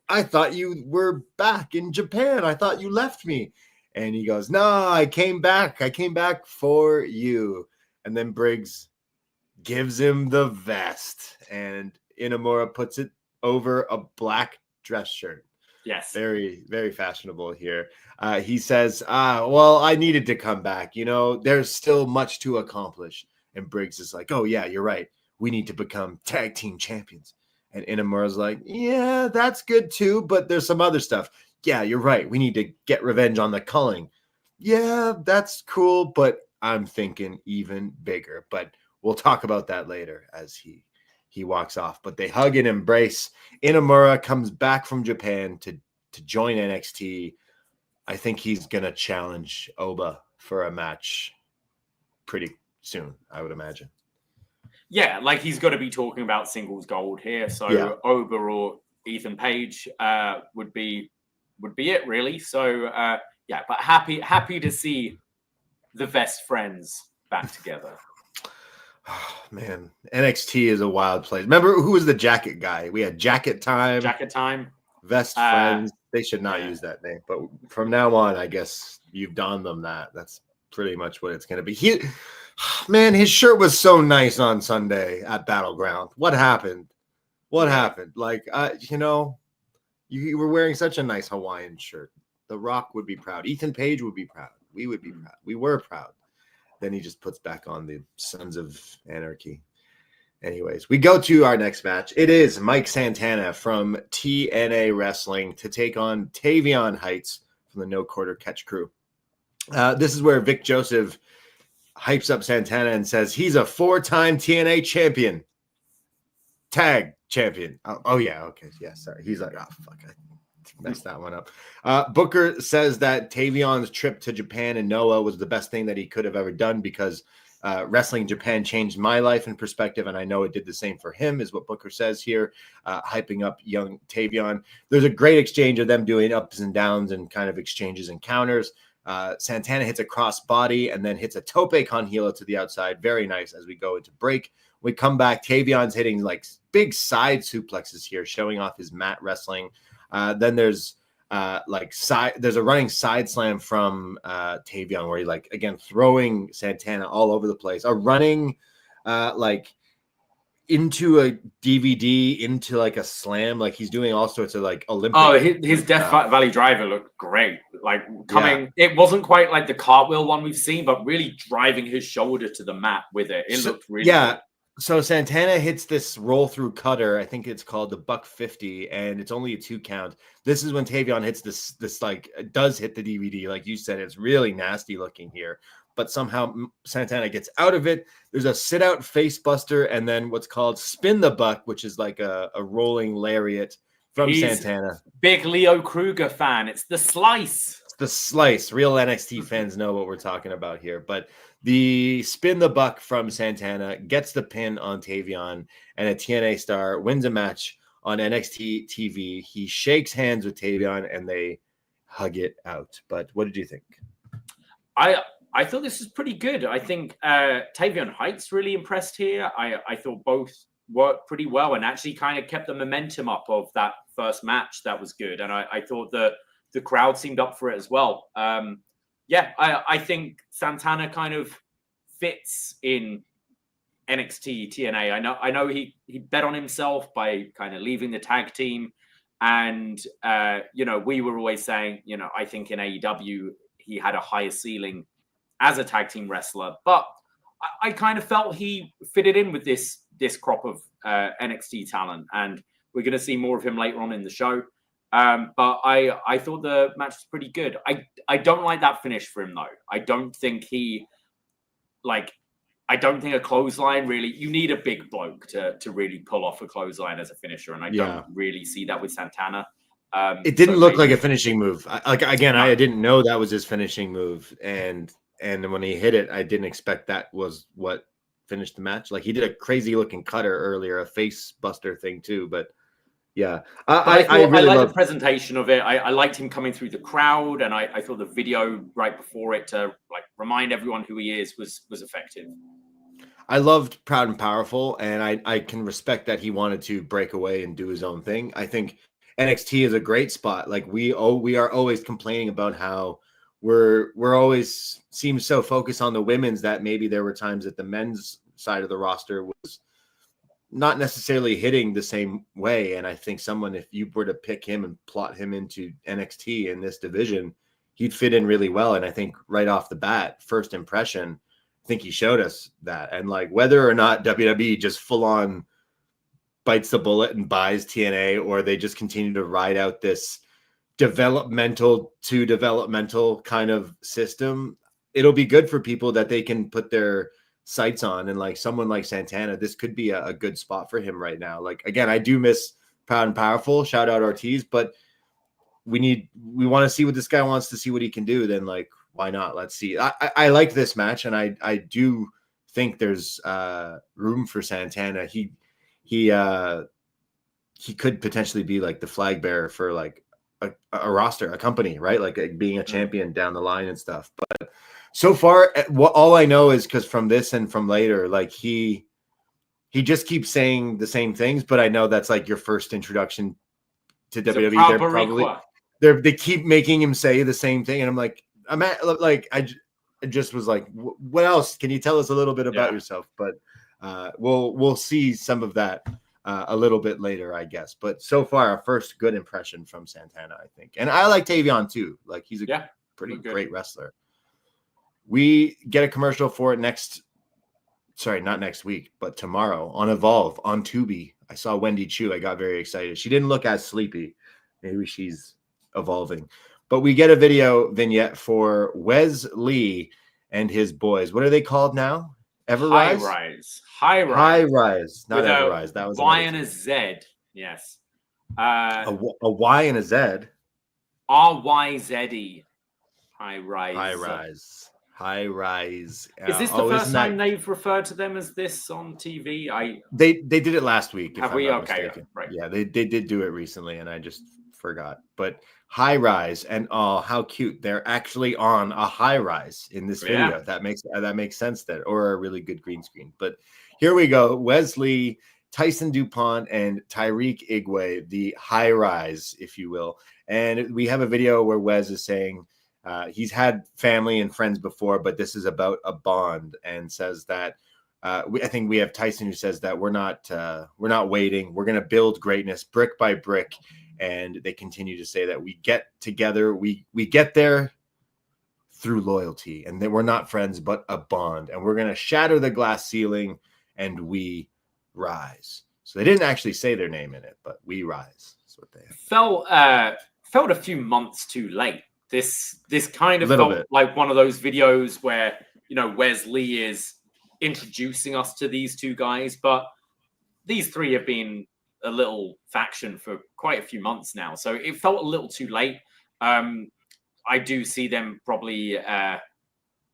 I thought you were back in Japan. I thought you left me. And he goes, no, I came back. I came back for you. And then Briggs gives him the vest, and Inamura puts it over a black dress shirt. Yes. Very, very fashionable here. He says, well, I needed to come back. You know, there's still much to accomplish. And Briggs is like, oh, yeah, you're right. We need to become tag team champions. And Inamura's like, yeah, that's good too, but there's some other stuff. Yeah, you're right. We need to get revenge on the culling. Yeah, that's cool, but I'm thinking even bigger. But we'll talk about that later as he walks off. But they hug and embrace. Inamura comes back from Japan to join NXT. I think he's going to challenge Oba for a match pretty soon, I would imagine. Yeah, like he's got to be talking about singles gold here. So Yeah. Oba or Ethan Page would be it, really. So yeah, but happy to see the best friends back together. Oh, man, NXT is a wild place. Remember who was the jacket guy? We had Jacket Time, Vest Friends. They should not use that name, but from now on, I guess you've donned them that. That's pretty much what it's going to be. Man, his shirt was so nice on Sunday at Battleground. What happened? What happened? Like, you know, you were wearing such a nice Hawaiian shirt. The Rock would be proud. Ethan Page would be proud. We would be proud. We were proud. Then he just puts back on the Sons of Anarchy. Anyways, we go to our next match. It is Mike Santana from TNA Wrestling to take on Tavion Heights from the No Quarter Catch Crew. This is where Vic Joseph hypes up Santana and says he's a 4-time TNA champion. Tag champion. Oh yeah. Okay. Yeah. Sorry. He's like, oh, fuck. I messed that one up. Booker says that Tavion's trip to Japan and Noah was the best thing that he could have ever done because wrestling in Japan changed my life and perspective, and I know it did the same for him, is what Booker says here, hyping up young Tavion. There's a great exchange of them doing ups and downs and kind of exchanges and counters. Santana hits a cross body and then hits a tope con hilo to the outside. Very nice as we go into break. We come back. Tavion's hitting like big side suplexes here, showing off his mat wrestling. Then there's there's a running side slam from Tavion where he like again throwing Santana all over the place. A running into a DVD into like a slam, like he's doing all sorts of like Olympic. Oh, his Death Valley driver looked great. Like coming, it wasn't quite like the cartwheel one we've seen, but really driving his shoulder to the mat with it. It looked really good. So Santana hits this roll through cutter. I think it's called the $150, and it's only a 2 count. This is when Tavion hits this like does hit the DVD, like you said. It's really nasty looking here, but somehow Santana gets out of it. There's a sit out face buster, and then what's called spin the buck, which is like a rolling lariat from Santana. Big Leo Kruger fan. It's the slice. It's the slice. Real NXT fans know what we're talking about here, but. The spin the buck from Santana gets the pin on Tavion, and a TNA star wins a match on NXT TV. He shakes hands with Tavion, and they hug it out. But what did you think? I thought this was pretty good. I think Tavion Heights really impressed here. I thought both worked pretty well and actually kind of kept the momentum up of that first match. That was good. And I thought the crowd seemed up for it as well. I think Santana kind of fits in NXT TNA. I know he bet on himself by kind of leaving the tag team. And, we were always saying, I think in AEW, he had a higher ceiling as a tag team wrestler. But I kind of felt he fitted in with this crop of NXT talent. And we're going to see more of him later on in the show. But I thought the match was pretty good. I don't like that finish for him, though. I don't think a clothesline really, you need a big bloke to really pull off a clothesline as a finisher. And I don't really see that with Santana. It didn't look like a finishing move. I didn't know that was his finishing move. And when he hit it, I didn't expect that was what finished the match. Like he did a crazy looking cutter earlier, a face buster thing too, but yeah, I really liked the presentation of it. I liked him coming through the crowd, and I thought the video right before it to remind everyone who he is was effective. I loved Proud and Powerful, and I can respect that he wanted to break away and do his own thing. I think NXT is a great spot. Like we are always complaining about how we're always seem so focused on the women's that maybe there were times that the men's side of the roster was not necessarily hitting the same way. And I think if you were to pick him and plot him into NXT in this division, he'd fit in really well. And I think right off the bat, first impression, I think he showed us that. And like whether or not WWE just full on bites the bullet and buys TNA, or they just continue to ride out this developmental kind of system, it'll be good for people that they can put their sights on. And like someone like Santana, this could be a good spot for him right now. Like, again, I do miss Proud and Powerful, shout out Ortiz, but we want to see what this guy wants to see what he can do. Then like, why not? Let's see. I like this match, and I do think there's room for Santana. He could potentially be like the flag bearer for like a roster, a company, right? Like being a champion down the line and stuff. But so far, all I know is because from this and from later, like he just keeps saying the same things. But I know that's like your first introduction to WWE. They keep making him say the same thing, and I'm like, I just was like, what else? Can you tell us a little bit about yourself? But we'll see some of that a little bit later, I guess. But so far, our first good impression from Santana, I think. And I like Tavion too. Like he's a pretty great wrestler. We get a commercial for it not next week, but tomorrow on Evolve on Tubi. I saw Wendy Chu. I got very excited. She didn't look as sleepy. Maybe she's evolving. But we get a video vignette for Wes Lee and his boys. What are they called now? Everrise? High Rise. Not Everrise. That was Y and a Z. Yes. A Y and a Z. RYZE. High Rise. Is this the first time they've referred to them as this on TV? They did it last week. Have we? Okay, right. Yeah, they did do it recently, and I just forgot. But High Rise, and oh, how cute! They're actually on a high rise in this video. That makes sense there, or a really good green screen. But here we go: Wesley, Tyson DuPont, and Tyreek Igwe, the High Rise, if you will. And we have a video where Wes is saying he's had family and friends before, but this is about a bond, and says that I think we have Tyson who says that we're not waiting. We're going to build greatness brick by brick. And they continue to say that we get together, we get there through loyalty, and that we're not friends, but a bond. And we're going to shatter the glass ceiling, and we rise. So they didn't actually say their name in it, but we rise. That's what they felt a few months too late. This kind of felt like one of those videos where, Wes Lee is introducing us to these two guys, but these three have been a little faction for quite a few months now, so it felt a little too late. I do see them probably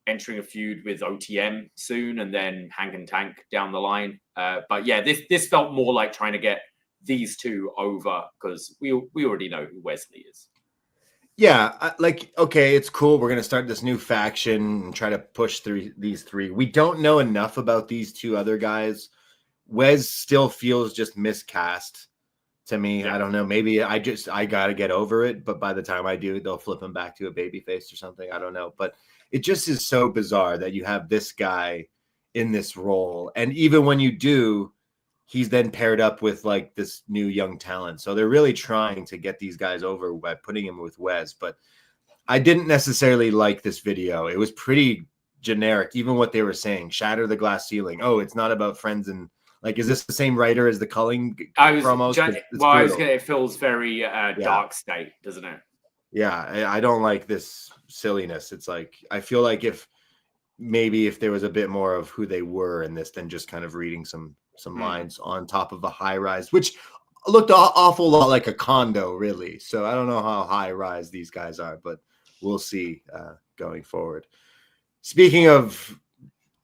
entering a feud with OTM soon, and then Hank and Tank down the line. But yeah, this felt more like trying to get these two over, because we already know who Wesley is. Yeah, okay, it's cool. We're gonna start this new faction and try to push through these three. We don't know enough about these two other guys. Wes still feels just miscast to me. Yeah. I don't know. Maybe I got to get over it. But by the time I do, they'll flip him back to a babyface or something. I don't know. But it just is so bizarre that you have this guy in this role. And even when you do, he's then paired up with like this new young talent. So they're really trying to get these guys over by putting him with Wes. But I didn't necessarily like this video. It was pretty generic. Even what they were saying, shatter the glass ceiling. Oh, it's not about friends and, like, is this the same writer as the Culling promos? It feels very dark state, doesn't it? Yeah, I don't like this silliness. It's like, I feel like if there was a bit more of who they were in this than just kind of reading some lines on top of a high rise, which looked an awful lot like a condo, really. So I don't know how high rise these guys are, but we'll see going forward. Speaking of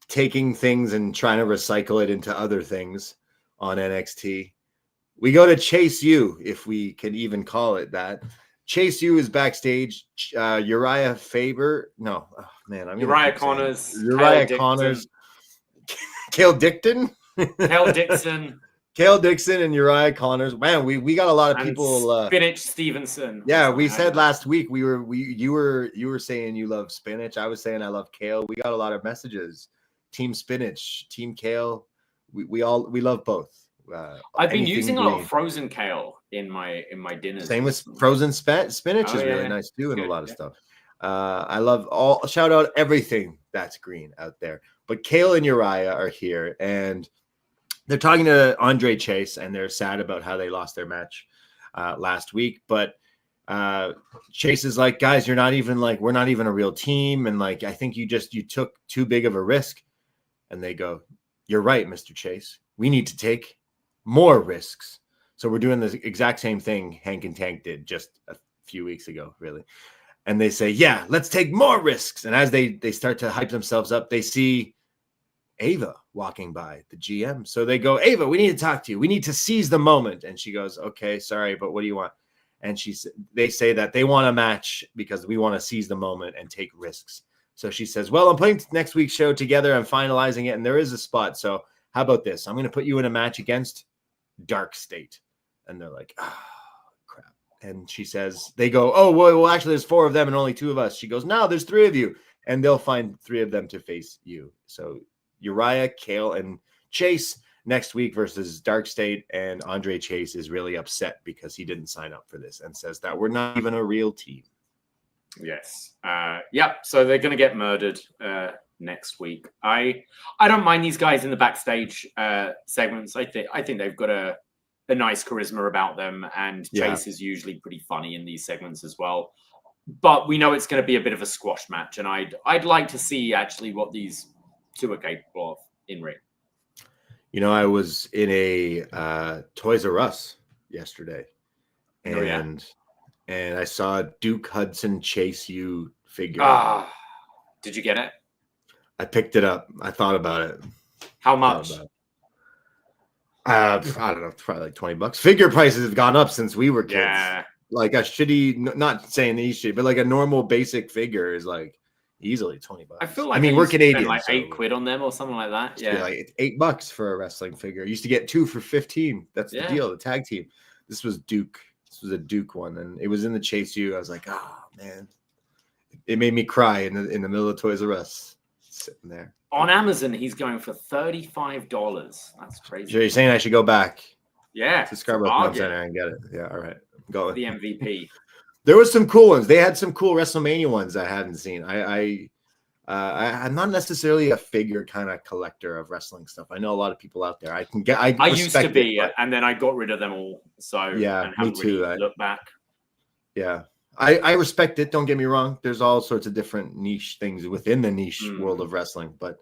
taking things and trying to recycle it into other things on NXT, we go to Chase U, if we can even call it that. Chase U is backstage. Uriah Connors, Cale Dixon, Kale Dixon and Uriah Connors. Man, we got a lot of And people. Spinach Stevenson. Yeah, we said last week you were saying you love spinach. I was saying I love kale. We got a lot of messages. Team Spinach, Team Kale. We love both. I've been using a lot of frozen kale in my dinners. Same with frozen spinach is really nice too, and a lot of stuff. I love shout out everything that's green out there. But Kale and Uriah are here, and they're talking to Andre Chase, and they're sad about how they lost their match last week. But Chase is like, guys, we're not even a real team, and like I think you took too big of a risk. And they go, you're right, Mr. Chase. We need to take more risks. So we're doing the exact same thing Hank and Tank did just a few weeks ago, really. And they say, yeah, let's take more risks. And as they start to hype themselves up, they see Ava walking by, the GM. So they go, Ava, we need to talk to you. We need to seize the moment. And she goes, okay, sorry, but what do you want? And they say that they want a match because we want to seize the moment and take risks. So she says, well, I'm putting next week's show together. I'm finalizing it, and there is a spot. So how about this? I'm going to put you in a match against Dark State. And they're like, oh, crap. And she says, they go, oh, well, actually, there's 4 of them and only 2 of us. She goes, no, there's 3 of you. And they'll find 3 of them to face you. So Uriah, Kale, and Chase next week versus Dark State. And Andre Chase is really upset because he didn't sign up for this and says that we're not even a real team. Yes. So they're going to get murdered next week. I don't mind these guys in the backstage segments. I think they've got a nice charisma about them, and Chase is usually pretty funny in these segments as well. But we know it's going to be a bit of a squash match, and I'd like to see actually what these 2 are capable of in ring. You know, I was in a Toys R Us yesterday, and I saw Duke Hudson Chase U figure. Did you get it? I picked it up. I thought about it. How much? I don't know, probably like $20. Figure prices have gone up since we were kids. Yeah. Like a shitty, not saying these shit, but like a normal basic figure is like easily $20. I feel like I mean, we're Canadian, like £8 on them or something like that. Yeah, like $8 for a wrestling figure. I used to get 2 for $15. That's the deal. The tag team. This was Duke. This was a Duke one, and it was in the Chase U. I was like, oh man, it made me cry in the middle of Toys R Us, sitting there. On Amazon, he's going for $35. That's crazy. So you're saying I should go back? Yeah, to Scarborough Town Center and get it. Yeah, all right. Go the MVP. There was some cool ones. They had some cool WrestleMania ones I hadn't seen. I'm not necessarily a figure kind of collector of wrestling stuff. I know a lot of people out there. I used to be, and then I got rid of them all. So yeah, me too. Really look back. Yeah, I respect it. Don't get me wrong. There's all sorts of different niche things within the niche world of wrestling, but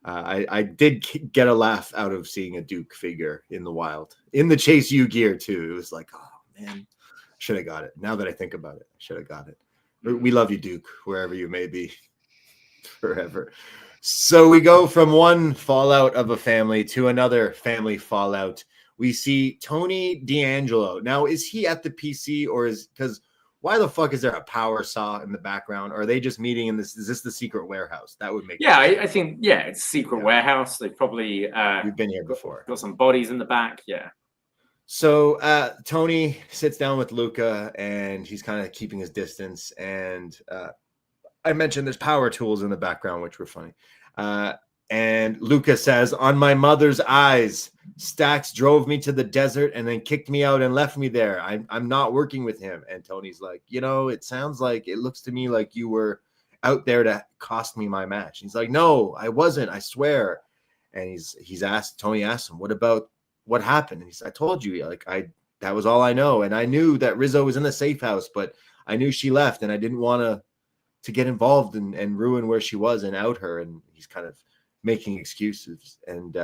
I did get a laugh out of seeing a Duke figure in the wild, in the Chase U gear too. It was like, oh man, should have got it. Now that I think about it, I should have got it. We love you, Duke, wherever you may be, forever. So we go from one fallout of a family to another family fallout. We see Tony D'Angelo. Now, is he at the PC, or because why the fuck is there a power saw in the background? Or are they just meeting in this? Is this the secret warehouse? That would make sense. I think it's secret warehouse. They probably we've been here before. Got some bodies in the back. Yeah. So Tony sits down with Luca, and he's kind of keeping his distance. And I mentioned there's power tools in the background, which were funny. And Luca says, on my mother's eyes, Stax drove me to the desert and then kicked me out and left me there. I'm not working with him. And Tony's like, it looks to me like you were out there to cost me my match. He's like, no, I wasn't, I swear. And Tony asked him, what happened? And he said, I told you, that was all I know. And I knew that Rizzo was in the safe house, but I knew she left, and I didn't want to get involved and ruin where she was and out her. And he's kind of making excuses. And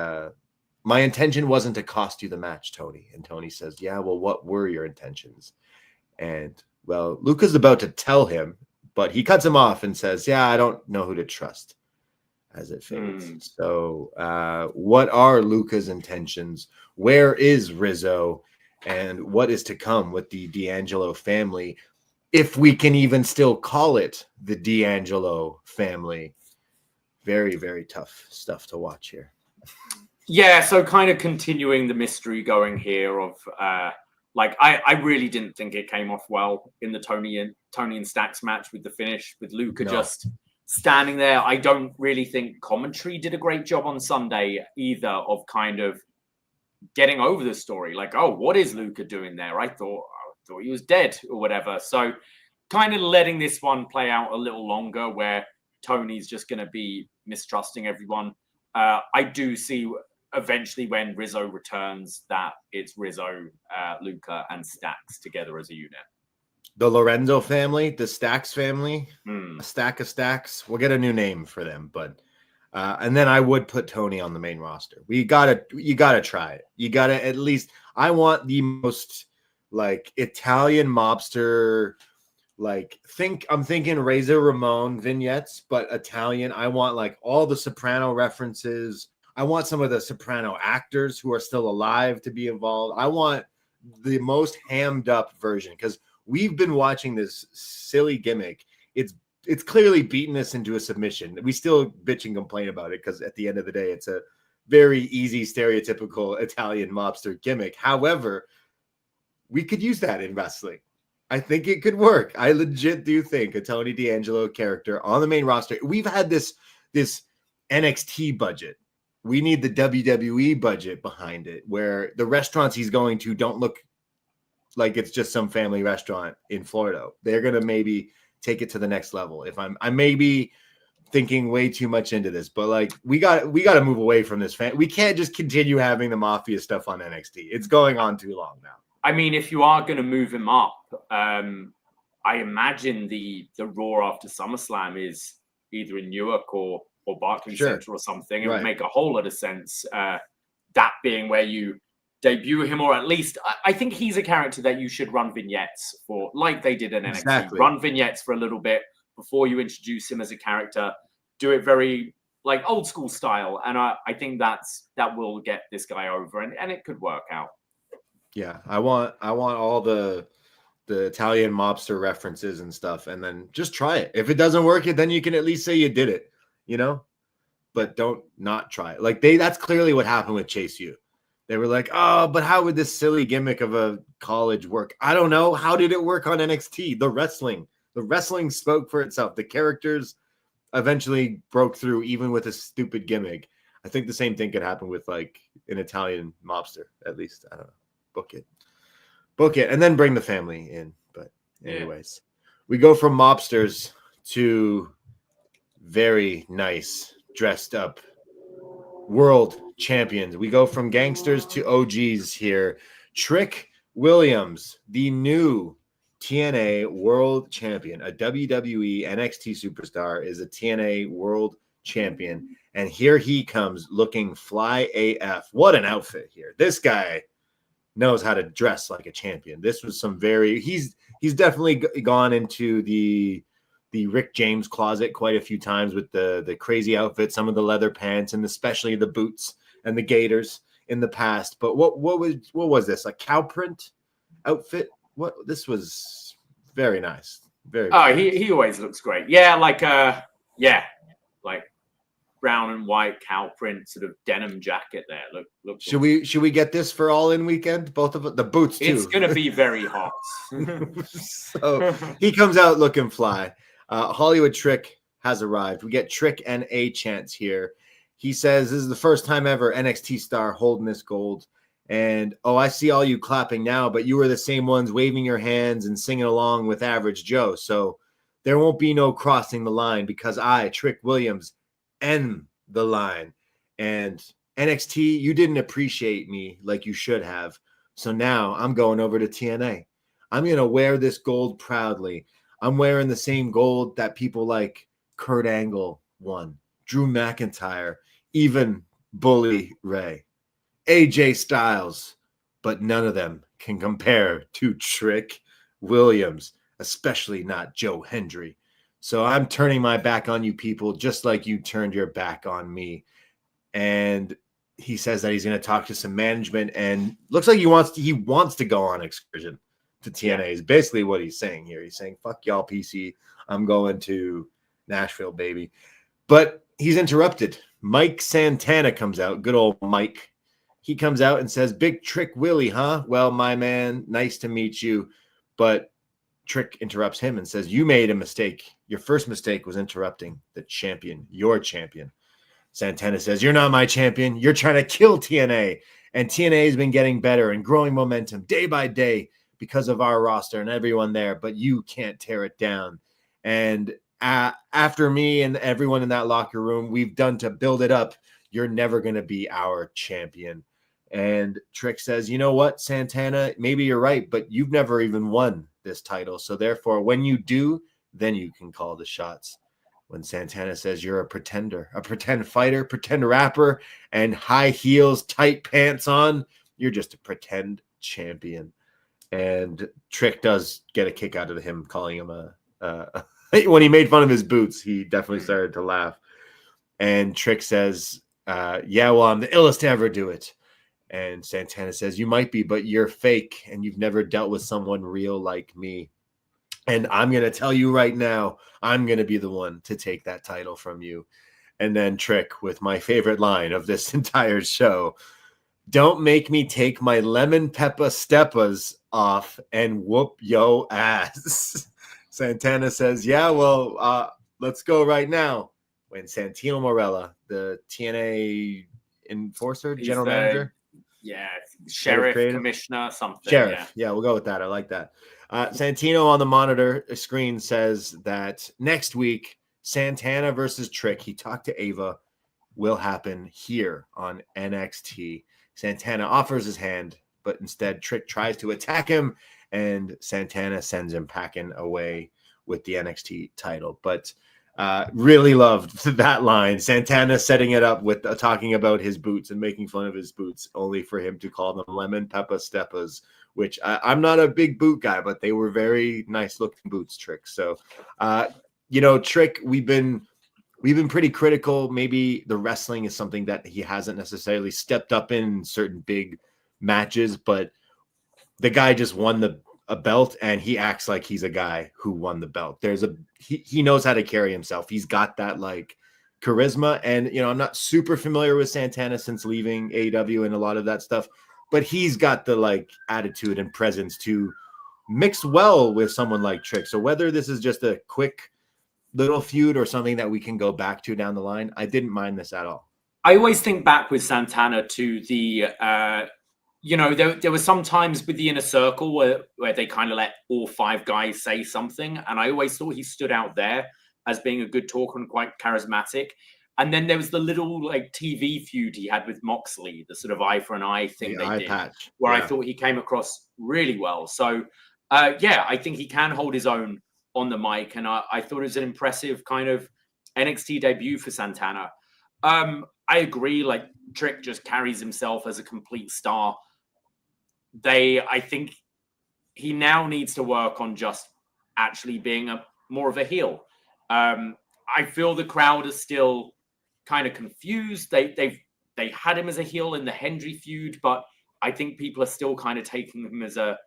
my intention wasn't to cost you the match, Tony. And Tony says, yeah, well, what were your intentions? And well, Luca's about to tell him, but he cuts him off and says, yeah, I don't know who to trust, as it fades. So what are Luca's intentions? Where is Rizzo? And what is to come with the D'Angelo family, if we can even still call it the D'Angelo family? Very, very tough stuff to watch here. Yeah, so kind of continuing the mystery going here of I really didn't think it came off well in the Tony and Stacks match with the finish with Luca just standing there. I don't really think commentary did a great job on Sunday either of kind of getting over the story. Like, oh, what is Luca doing there? I thought he was dead or whatever. So kind of letting this one play out a little longer where Tony's just going to be mistrusting everyone. I do see eventually when Rizzo returns that it's Rizzo, Luca, and Stacks together as a unit. The Lorenzo family, the Stacks family, a stack of Stacks. We'll get a new name for them, but and then I would put Tony on the main roster. You gotta try it. You gotta at least. I want the most like Italian mobster. Like I'm thinking Razor Ramon vignettes, but Italian. I want like all the Soprano references. I want some of the Soprano actors who are still alive to be involved. I want the most hammed up version because we've been watching this silly gimmick. It's clearly beaten us into a submission. We still bitch and complain about it because at the end of the day, it's a very easy, stereotypical Italian mobster gimmick. However, we could use that in wrestling. I think it could work. I legit do think a Tony D'Angelo character on the main roster. We've had this NXT budget. We need the WWE budget behind it, where the restaurants he's going to don't look like it's just some family restaurant in Florida. They're going to maybe take it to the next level. If I may be thinking way too much into this, but like we got to move away from this. We can't just continue having the mafia stuff on NXT. It's going on too long now. I mean, if you are going to move him up, I imagine the Raw after SummerSlam is either in Newark or Barclays Center or something. It would make a whole lot of sense. That being where you debut him, or at least I think he's a character that you should run vignettes for, like they did in NXT. Exactly. Run vignettes for a little bit before you introduce him as a character. Do it very like old school style, and I think that will get this guy over, and it could work out. Yeah, I want all the Italian mobster references and stuff, and then just try it. If it doesn't work, then you can at least say you did it, but don't not try it. Like that's clearly what happened with Chase U. They were like, oh, but how would this silly gimmick of a college work? I don't know. How did it work on NXT? The wrestling spoke for itself. The characters eventually broke through even with a stupid gimmick. I think the same thing could happen with like an Italian mobster, at least. I don't know. Book it, and then bring the family in. But anyways, we go from mobsters to very nice, dressed up world champions. We go from gangsters to OGs here. Trick Williams, the new TNA world champion, a WWE NXT superstar, is a TNA world champion. And here he comes looking fly AF. What an outfit here. This guy knows how to dress like a champion. This was some he's definitely gone into the Rick James closet quite a few times with the crazy outfits, some of the leather pants, and especially the boots and the gaiters in the past. But what was this? A cow print outfit? This was very nice. Very nice. He always looks great. Yeah, like brown and white cow print sort of denim jacket there. Look. Should we get this for All In weekend? Both of it, the boots too. It's gonna be very hot. So he comes out looking fly. Hollywood Trick has arrived. We get Trick and A Chance here. He says this is the first time ever NXT star holding this gold. And I see all you clapping now, but you were the same ones waving your hands and singing along with Average Joe. So there won't be no crossing the line because I, Trick Williams, end the line. And NXT, you didn't appreciate me like you should have. So now I'm going over to TNA. I'm going to wear this gold proudly. I'm wearing the same gold that people like Kurt Angle won, Drew McIntyre, even Bully Ray, AJ Styles, but none of them can compare to Trick Williams, especially not Joe Hendry. So I'm turning my back on you people, just like you turned your back on me. And he says that he's going to talk to some management, and looks like he wants to go on excursion to TNA. Is basically what he's saying here. He's saying, fuck y'all PC. I'm going to Nashville, baby. But he's interrupted Mike Santana comes out. Good old Mike. He comes out and says, "Big Trick Willie, huh? Well, my man, nice to meet you." But Trick interrupts him and says, "You made a mistake. Your first mistake was interrupting the champion, your champion." Santana says, "You're not my champion. You're trying to kill TNA. And TNA has been getting better and growing momentum day by day because of our roster and everyone there, but you can't tear it down. And after me and everyone in that locker room, we've done to build it up. You're never going to be our champion." And Trick says, "You know what, Santana, maybe you're right, but you've never even won this title. So therefore, when you do, then you can call the shots." When Santana says, "You're a pretender, a pretend fighter, pretend rapper, and high heels, tight pants on, you're just a pretend champion." And Trick does get a kick out of him calling him when he made fun of his boots, he definitely started to laugh. And Trick says, "Yeah, well, I'm the illest to ever do it." And Santana says, "You might be, but you're fake, and you've never dealt with someone real like me. And I'm going to tell you right now, I'm going to be the one to take that title from you." And then Trick, with my favorite line of this entire show, "Don't make me take my lemon pepper steppers off and whoop yo ass." Santana says, "Yeah, well, let's go right now." When Santino Marella, the TNA enforcer, He's general the- manager, Sheriff, creative? commissioner, something. Sheriff. Yeah, we'll go with that. I like that. Santino on the monitor screen says that next week, Santana versus Trick, he talked to Ava, will happen here on NXT. Santana offers his hand, but instead Trick tries to attack him, and Santana sends him packing away with the NXT title. But really loved that line. Santana setting it up with talking about his boots and making fun of his boots, only for him to call them lemon pepper steppers, which I'm not a big boot guy, but they were very nice looking boots, Trick. So, Trick, we've been pretty critical. Maybe the wrestling is something that he hasn't necessarily stepped up in certain big matches, but the guy just won a belt, and he acts like he's a guy who won the belt. He knows how to carry himself. He's got that like charisma, and I'm not super familiar with Santana since leaving AEW and a lot of that stuff, but he's got the like attitude and presence to mix well with someone like Trick. So whether this is just a quick little feud or something that we can go back to down the line, I didn't mind this at all. I always think back with Santana to the there were some times with the Inner Circle where they kind of let all five guys say something. And I always thought he stood out there as being a good talker and quite charismatic. And then there was the little like TV feud he had with Moxley, the sort of eye for an eye thing they did, patch, where I thought he came across really well. So, I think he can hold his own on the mic. And I thought it was an impressive kind of NXT debut for Santana. I agree, like Trick just carries himself as a complete star. I think he now needs to work on just actually being more of a heel. I feel the crowd is still kind of confused. They had him as a heel in the Hendry feud, but I think people are still kind of taking him as a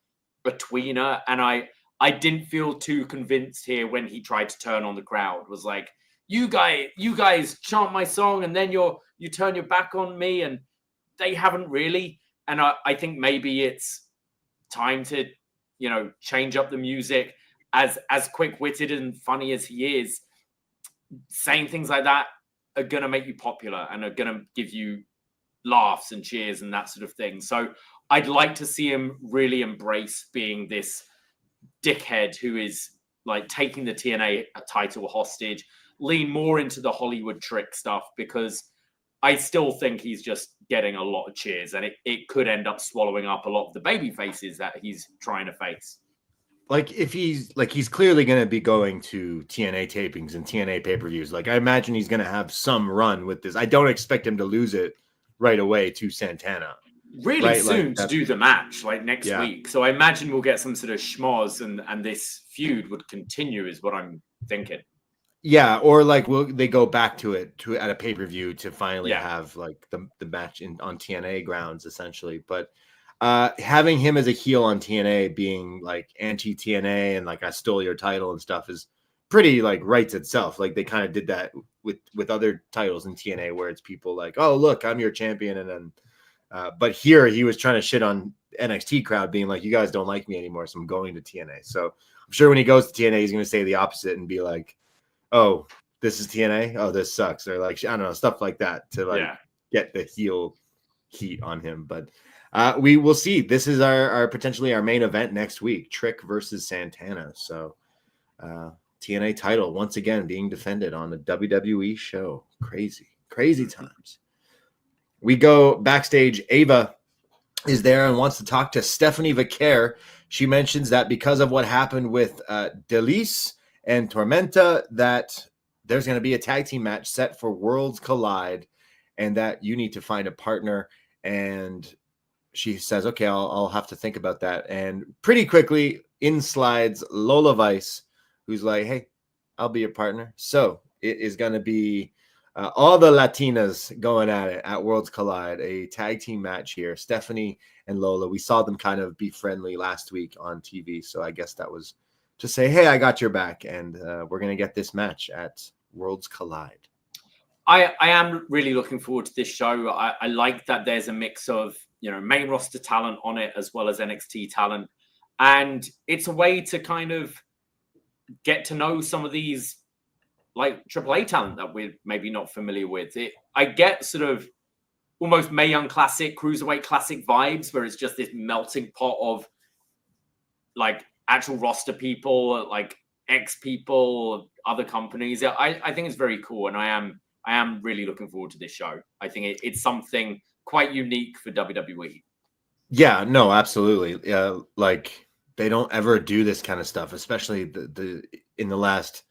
tweener. And I didn't feel too convinced here when he tried to turn on the crowd. Was like, you guys chant my song and then you turn your back on me, and they haven't really. And I think maybe it's time to, change up the music. As quick-witted and funny as he is, saying things like that are going to make you popular and are going to give you laughs and cheers and that sort of thing. So I'd like to see him really embrace being this dickhead who is like taking the TNA title hostage, lean more into the Hollywood Trick stuff, because I still think he's just getting a lot of cheers, and it could end up swallowing up a lot of the baby faces that he's trying to face. Like if he's clearly going to be going to TNA tapings and TNA pay-per-views. Like I imagine he's going to have some run with this. I don't expect him to lose it right away to Santana. Really soon to do the match, like next week. So I imagine we'll get some sort of schmoz and this feud would continue is what I'm thinking. Yeah, or like they go back to it at a pay-per-view to finally have like the match on TNA grounds essentially. But having him as a heel on TNA, being like anti-TNA and like I stole your title and stuff, is pretty like writes itself. Like they kind of did that with other titles in TNA where it's people like, oh look, I'm your champion, and then but here he was trying to shit on NXT crowd, being like, you guys don't like me anymore, so I'm going to TNA. So I'm sure when he goes to TNA, he's going to say the opposite and be like, oh, this is TNA, oh, this sucks, or like, I don't know, stuff like that to like get the heel heat on him. But we will see. This is our potentially our main event next week, Trick versus Santana. So TNA title once again being defended on the WWE show. Crazy times. We go backstage. Ava is there and wants to talk to Stephanie Vaquer. She mentions that because of what happened with Delise and Tormenta, that there's going to be a tag team match set for Worlds Collide, and that you need to find a partner. And she says, okay, I'll have to think about that. And pretty quickly in slides Lola Vice, who's like, hey, I'll be your partner. So it is going to be all the Latinas going at it at Worlds Collide, a tag team match here. Stephanie and Lola, we saw them kind of be friendly last week on TV. So I guess that was to say, hey, I got your back. And we're going to get this match at Worlds Collide. I am really looking forward to this show. I like that there's a mix of, main roster talent on it as well as NXT talent. And it's a way to kind of get to know some of these like AAA talent that we're maybe not familiar with. I get sort of almost Mae Young Classic, Cruiserweight Classic vibes, where it's just this melting pot of like actual roster people, like ex people, other companies. I think it's very cool, and I am really looking forward to this show. I think it's something quite unique for WWE. Yeah, no, absolutely. Like they don't ever do this kind of stuff, especially the in the last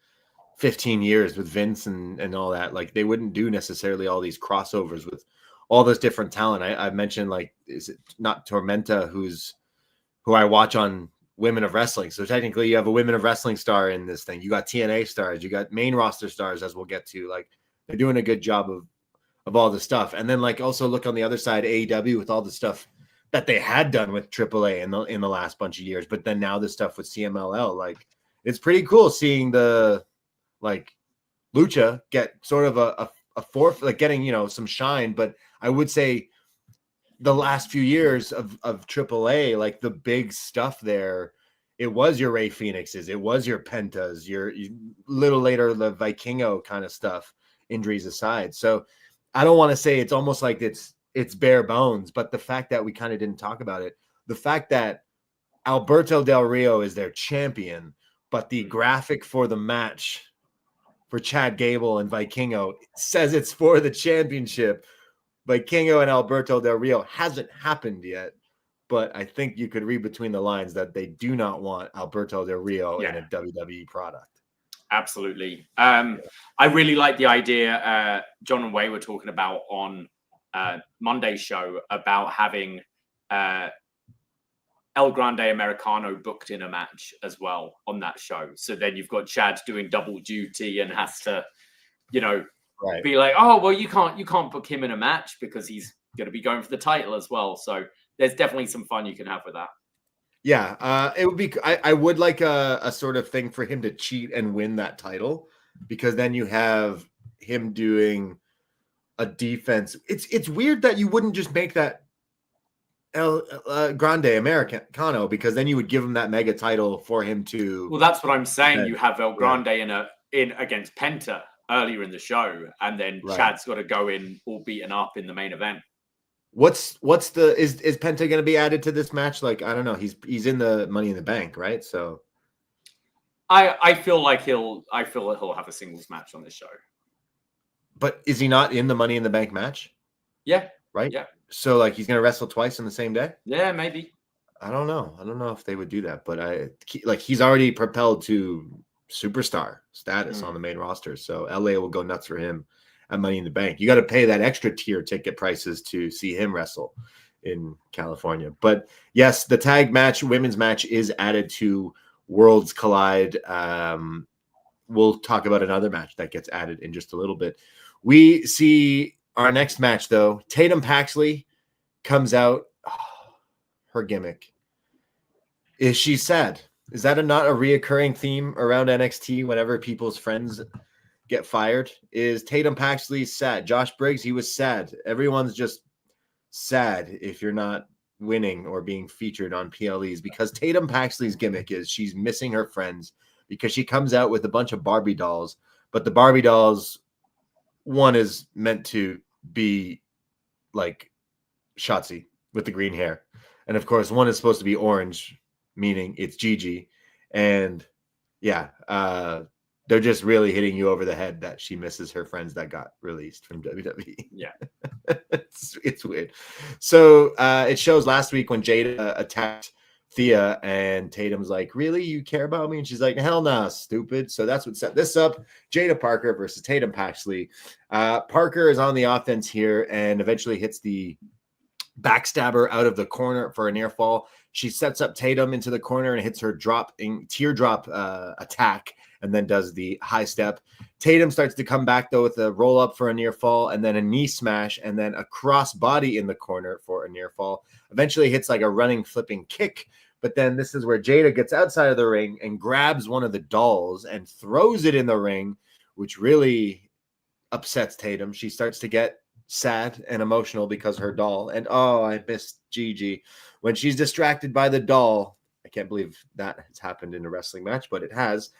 15 years with Vince and all that. Like they wouldn't do necessarily all these crossovers with all this different talent. I mentioned, like, is it not Tormenta who I watch on Women of Wrestling? So technically you have a Women of Wrestling star in this thing. You got TNA stars, you got main roster stars, as we'll get to. Like they're doing a good job of all the stuff. And then like also look on the other side, AEW with all the stuff that they had done with AAA in the last bunch of years, but then now the stuff with CMLL, like it's pretty cool seeing the like Lucha get sort of a fourth, like getting, some shine. But I would say the last few years of AAA, like the big stuff there, it was your Rey Fenixes, it was your Pentas, your little later the Vikingo kind of stuff, injuries aside. So I don't want to say it's almost like it's bare bones, but the fact that we kind of didn't talk about it, the fact that Alberto Del Rio is their champion, but the graphic for the match for Chad Gable and Vikingo says it's for the championship. Vikingo and Alberto Del Rio hasn't happened yet, but I think you could read between the lines that they do not want Alberto Del Rio in a WWE product. Absolutely. I really like the idea John and Way were talking about on Monday's show about having El Grande Americano booked in a match as well on that show. So then you've got Chad doing double duty and has to, be like, oh, well, you can't book him in a match because he's going to be going for the title as well. So there's definitely some fun you can have with that. Yeah, it would be. I would like a sort of thing for him to cheat and win that title, because then you have him doing a defense. It's weird that you wouldn't just make that El Grande Americano, because then you would give him that mega title for him to. Well, that's what I'm saying. You have El Grande in against Penta earlier in the show, and then Chad's got to go in all beaten up in the main event. What's the is Penta going to be added to this match? Like, I don't know. He's in the Money in the Bank, right? So I feel like he'll have a singles match on this show. But is he not in the Money in the Bank match? Yeah. Right? Yeah. So like he's going to wrestle twice on the same day? Yeah, maybe. I don't know. I don't know if they would do that, but he's already propelled to superstar status on the main roster. So LA will go nuts for him at Money in the Bank. You got to pay that extra tier ticket prices to see him wrestle in California. But yes, the tag match, women's match, is added to Worlds Collide. We'll talk about another match that gets added in just a little bit. We see our next match, though. Tatum Paxley comes out. Oh, her gimmick is she's sad. Is that not a reoccurring theme around NXT whenever people's friends get fired? Is Tatum Paxley sad? Josh Briggs, he was sad. Everyone's just sad if you're not winning or being featured on PLEs, because Tatum Paxley's gimmick is she's missing her friends because she comes out with a bunch of Barbie dolls, but the Barbie dolls, one is meant to be like Shotzi with the green hair, and of course one is supposed to be orange, meaning it's Gigi. And yeah, they're just really hitting you over the head that she misses her friends that got released from WWE. Yeah. it's weird. So it shows last week when Jada attacked Thea, and Tatum's like, really? You care about me? And she's like, hell nah, stupid. So that's what set this up. Jada Parker versus Tatum Paxley. Parker is on the offense here and eventually hits the backstabber out of the corner for a near fall. She sets up Tatum into the corner and hits her teardrop attack, and then does the high step. Tatum starts to come back though with a roll up for a near fall, and then a knee smash, and then a cross body in the corner for a near fall. Eventually hits like a running flipping kick, but then this is where Jada gets outside of the ring and grabs one of the dolls and throws it in the ring, which really upsets Tatum. She starts to get sad and emotional because her doll, and I missed Gigi. When she's distracted by the doll, I can't believe that has happened in a wrestling match, but it has.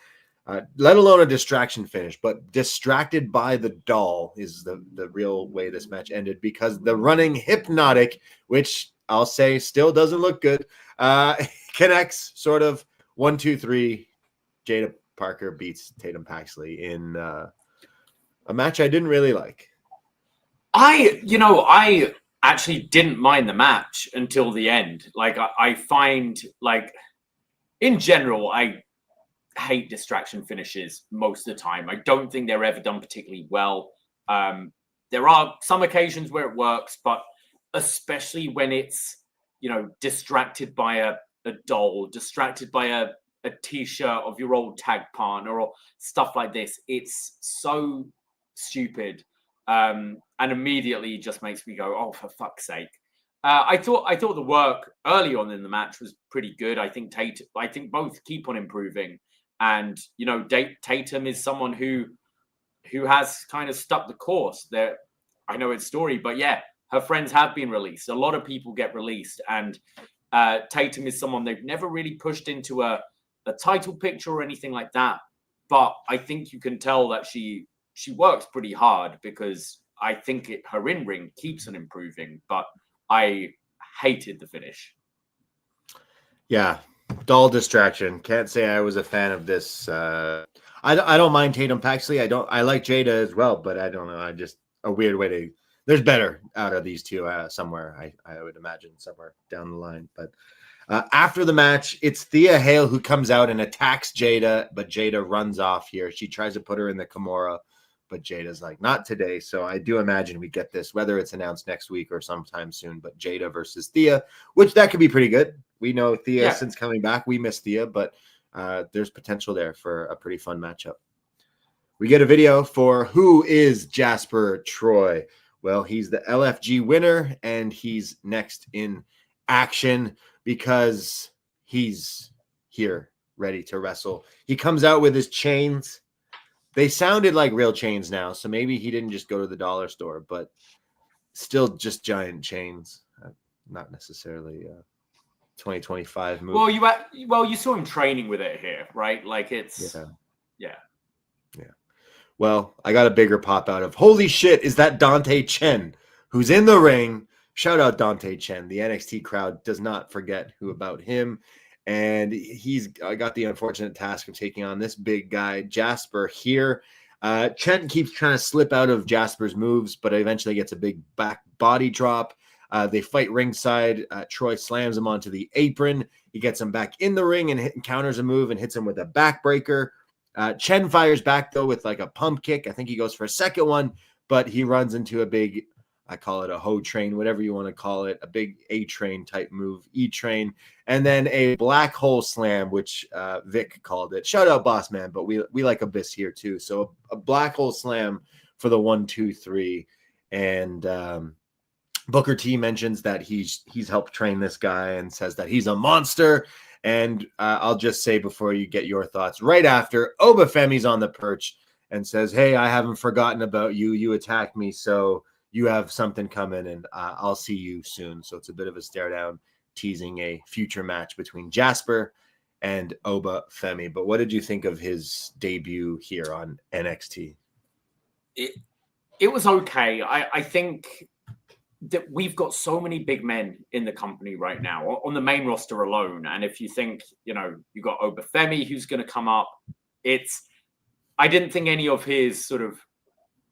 Let alone a distraction finish, but distracted by the doll is the real way this match ended, because the running hypnotic, which I'll say still doesn't look good, connects sort of 1, 2, 3. Jada Parker beats Tatum Paxley in a match I didn't really like. I actually didn't mind the match until the end. Like, I find, like, in general, I hate distraction finishes most of the time. I don't think they're ever done particularly well. There are some occasions where it works, but especially when it's, distracted by a doll, distracted by a t-shirt of your old tag partner or stuff like this, it's so stupid. And immediately just makes me go, oh, for fuck's sake. I thought the work early on in the match was pretty good. I think both keep on improving. And, Tatum is someone who has kind of stuck the course. There, I know it's story, but yeah, her friends have been released. A lot of people get released, and Tatum is someone they've never really pushed into a title picture or anything like that. But I think you can tell that she works pretty hard, because I think her in-ring keeps on improving, but I hated the finish. Yeah, dull distraction. Can't say I was a fan of this. I don't mind Tatum Paxley. I like Jada as well, but I don't know. I just a weird way to. There's better out of these two somewhere. I would imagine somewhere down the line. But after the match, it's Thea Hale who comes out and attacks Jada, but Jada runs off here. She tries to put her in the Kimura, but Jada's like, not today. So I do imagine we get this, whether it's announced next week or sometime soon, but Jada versus Thea, which that could be pretty good. We know Thea since coming back. We miss Thea, but there's potential there for a pretty fun matchup. We get a video for who is Jasper Troy. Well, he's the LFG winner, and he's next in action because he's here ready to wrestle. He comes out with his chains. They sounded like real chains now, so maybe he didn't just go to the dollar store, but still just giant chains. Not necessarily 2025 move. Well, you saw him training with it here, right? Like it's yeah. Well, I got a bigger pop out of holy shit. Is that Dante Chen, who's in the ring? Shout out Dante Chen. The NXT crowd does not forget who about him. And I got the unfortunate task of taking on this big guy, Jasper, here. Chen keeps trying to slip out of Jasper's moves, but eventually gets a big back body drop. They fight ringside. Troy slams him onto the apron. He gets him back in the ring and counters a move and hits him with a backbreaker. Chen fires back, though, with like a pump kick. I think he goes for a second one, but he runs into a big, I call it a hoe train, whatever you want to call it, a big A-train type move, E-train, and then a black hole slam, which Vic called it. Shout out Boss Man, but we like Abyss here too. So a black hole slam for the 1, 2, 3. And Booker T mentions that he's helped train this guy and says that he's a monster. And I'll just say before you get your thoughts, right after, Obafemi's on the perch and says, hey, I haven't forgotten about you. You attacked me, so you have something coming, and I'll see you soon. So it's a bit of a stare down, teasing a future match between Jasper and Obafemi. But what did you think of his debut here on NXT? It was okay. I think that we've got so many big men in the company right now on the main roster alone. And if you think, you got Obafemi who's going to come up, I didn't think any of his sort of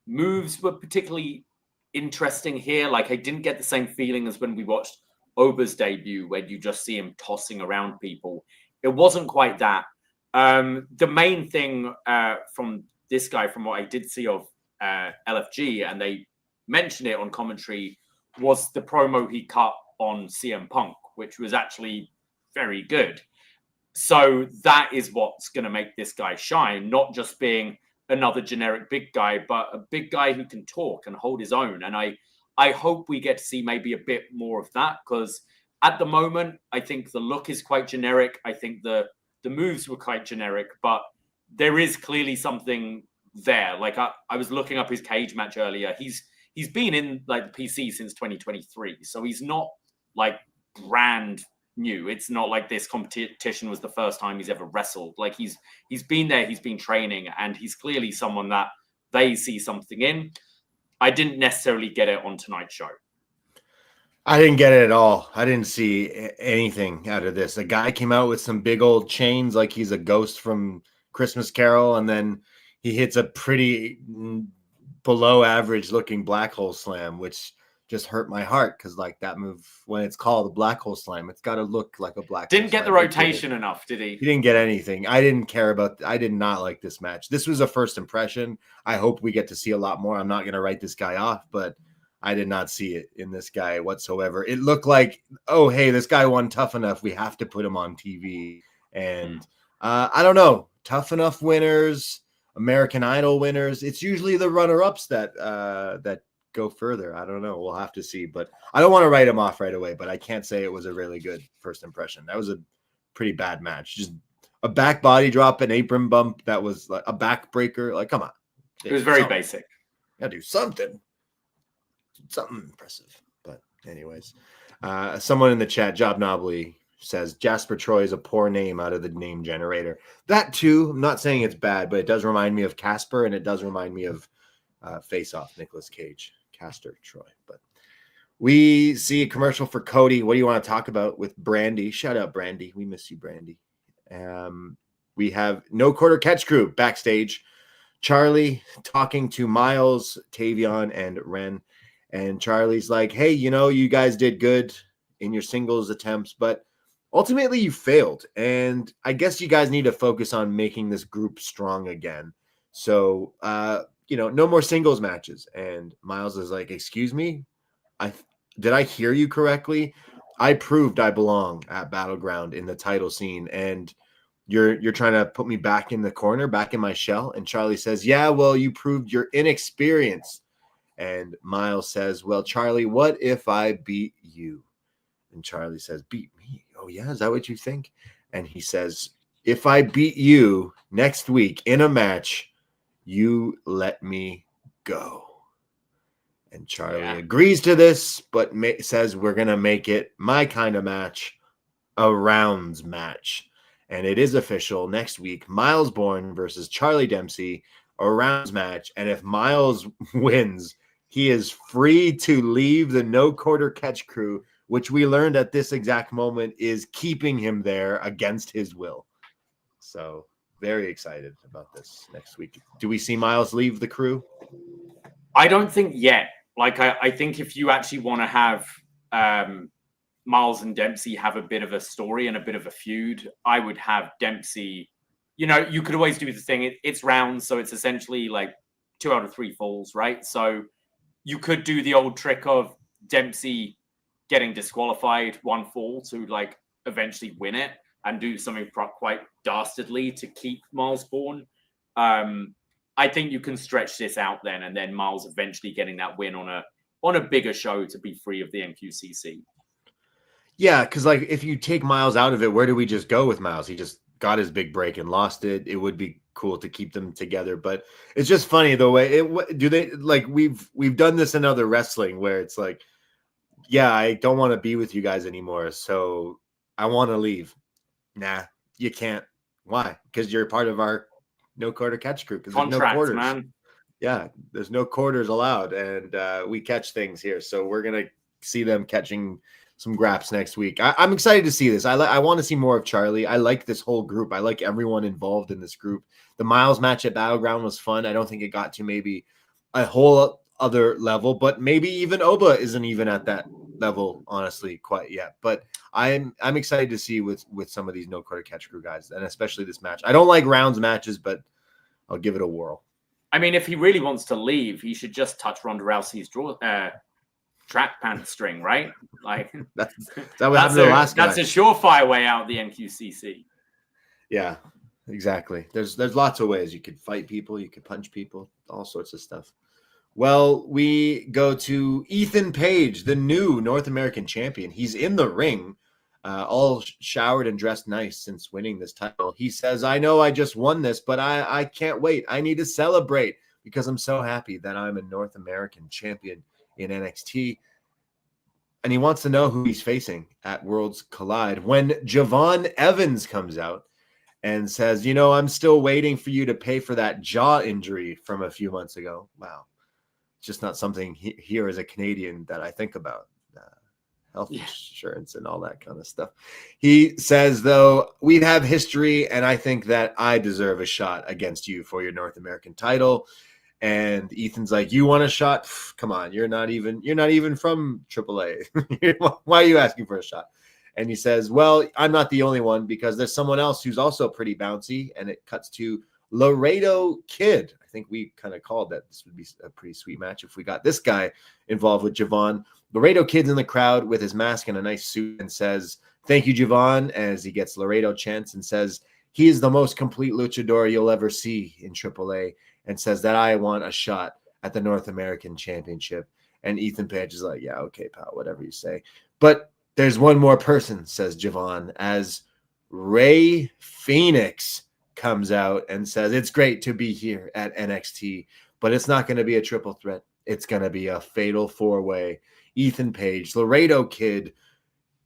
moves were particularly interesting here. Like, I didn't get the same feeling as when we watched Oba's debut, where you just see him tossing around people. It wasn't quite that. The main thing from this guy, from what I did see of LFG, and they mentioned it on commentary, was the promo he cut on CM Punk, which was actually very good. So that is what's going to make this guy shine, not just being another generic big guy, but a big guy who can talk and hold his own. And I hope we get to see maybe a bit more of that, because at the moment, I think the look is quite generic. I think the moves were quite generic, but there is clearly something there. Like, I was looking up his cage match earlier. He's been in like the PC since 2023, so he's not like brand new. It's not like this competition was the first time he's ever wrestled. Like, he's been there, he's been training, and he's clearly someone that they see something in. I didn't necessarily get it on tonight's show. I didn't get it at all. I didn't see anything out of this. A guy came out with some big old chains like he's a ghost from Christmas Carol, and then he hits a pretty below average looking black hole slam, which just hurt my heart, because like that move, when it's called a black hole slam, it's got to look like a black hole Didn't get slam. the rotation enough, did he? He didn't get anything. I didn't care about. I did not like this match. This was a first impression. I hope we get to see a lot more. I'm not going to write this guy off, but I did not see it in this guy whatsoever. It looked like, oh, hey, this guy won Tough Enough. We have to put him on TV. And I don't know. Tough Enough winners, American Idol winners, it's usually the runner-ups that go further. I don't know. We'll have to see. But I don't want to write him off right away, but I can't say it was a really good first impression. That was a pretty bad match. Just a back body drop, an apron bump that was like a backbreaker. Like, come on. It was very basic. Gotta do something. Something impressive. But anyways, someone in the chat, Job Knobley, says Jasper Troy is a poor name out of the name generator. That too, I'm not saying it's bad, but it does remind me of Casper, and it does remind me of Face Off, Nicolas Cage, Castor Troy. But we see a commercial for Cody. What do you want to talk about with Brandy? Shout out Brandy. We miss you, Brandy. We have No Quarter Catch Crew backstage. Charlie talking to Miles, Tavion, and Ren. And Charlie's like, hey, you guys did good in your singles attempts, but ultimately you failed. And I guess you guys need to focus on making this group strong again. So, no more singles matches. And Miles is like, excuse me? Did I hear you correctly? I proved I belong at Battleground in the title scene. And you're trying to put me back in the corner, back in my shell. And Charlie says, yeah, well, you proved your inexperience. And Miles says, well, Charlie, what if I beat you? And Charlie says, beat me? Oh, yeah, is that what you think? And he says, if I beat you next week in a match, you let me go. And Charlie agrees to this, but says we're going to make it my kind of match, a rounds match. And it is official next week, Miles Bourne versus Charlie Dempsey, a rounds match. And if Miles wins, he is free to leave the No Quarter Catch Crew, which we learned at this exact moment is keeping him there against his will. So very excited about this next week. Do we see Miles leave the crew? I don't think yet. Like, I think if you actually want to have Miles and Dempsey have a bit of a story and a bit of a feud, I would have Dempsey, you could always do the thing. It's rounds, so it's essentially like 2 out of 3 falls, right? So you could do the old trick of Dempsey getting disqualified 1 fall to like eventually win it and do something quite dastardly to keep Miles Bourne. I think you can stretch this out then, and then Miles eventually getting that win on a bigger show to be free of the NQCC. Yeah, because like if you take Miles out of it, where do we just go with Miles? He just got his big break and lost it. It would be cool to keep them together, but it's just funny the way do they like we've done this in other wrestling where it's like, yeah, I don't want to be with you guys anymore, so I want to leave. Nah, you can't. Why? Because you're part of our no quarter catch crew. Because there's no quarters, man. Yeah, there's no quarters allowed, and we catch things here. So we're gonna see them catching some graps next week. I'm excited to see this. I want to see more of Charlie. I like this whole group. I like everyone involved in this group. The Miles match at Battleground was fun. I don't think it got to maybe a whole other level, but maybe even Oba isn't even at that level, honestly, quite yet. But I'm excited to see with some of these no quarter catch crew guys, and especially this match. I don't like rounds matches, but I'll give it a whirl. I mean, if he really wants to leave, he should just touch Ronda Rousey's track pants string, right? Like that's a surefire way out of the NQCC. Yeah, exactly. There's lots of ways you could fight people, you could punch people, all sorts of stuff. Well, we go to Ethan Page, the new North American champion. He's in the ring, all showered and dressed nice since winning this title. He says, I know I just won this, but I can't wait. I need to celebrate because I'm so happy that I'm a North American champion in NXT. And he wants to know who he's facing at Worlds Collide when Javon Evans comes out and says, I'm still waiting for you to pay for that jaw injury from a few months ago. Wow. Just not something here as a Canadian that I think about. Health insurance and all that kind of stuff. He says, though, we have history, and I think that I deserve a shot against you for your North American title. And Ethan's like, you want a shot? Come on, you're not even from AAA. Why are you asking for a shot? And he says, well, I'm not the only one because there's someone else who's also pretty bouncy. And it cuts to Laredo Kid. I think we kind of called that this would be a pretty sweet match if we got this guy involved with Javon. Laredo Kid's in the crowd with his mask and a nice suit and says, thank you, Javon, as he gets Laredo chants and says, he is the most complete luchador you'll ever see in AAA, and says that I want a shot at the North American Championship. And Ethan Page is like, yeah, okay, pal, whatever you say. But there's one more person, says Javon, as Rey Fenix comes out and says, it's great to be here at NXT, but it's not going to be a triple threat. It's going to be a fatal four-way. Ethan Page, Laredo Kid,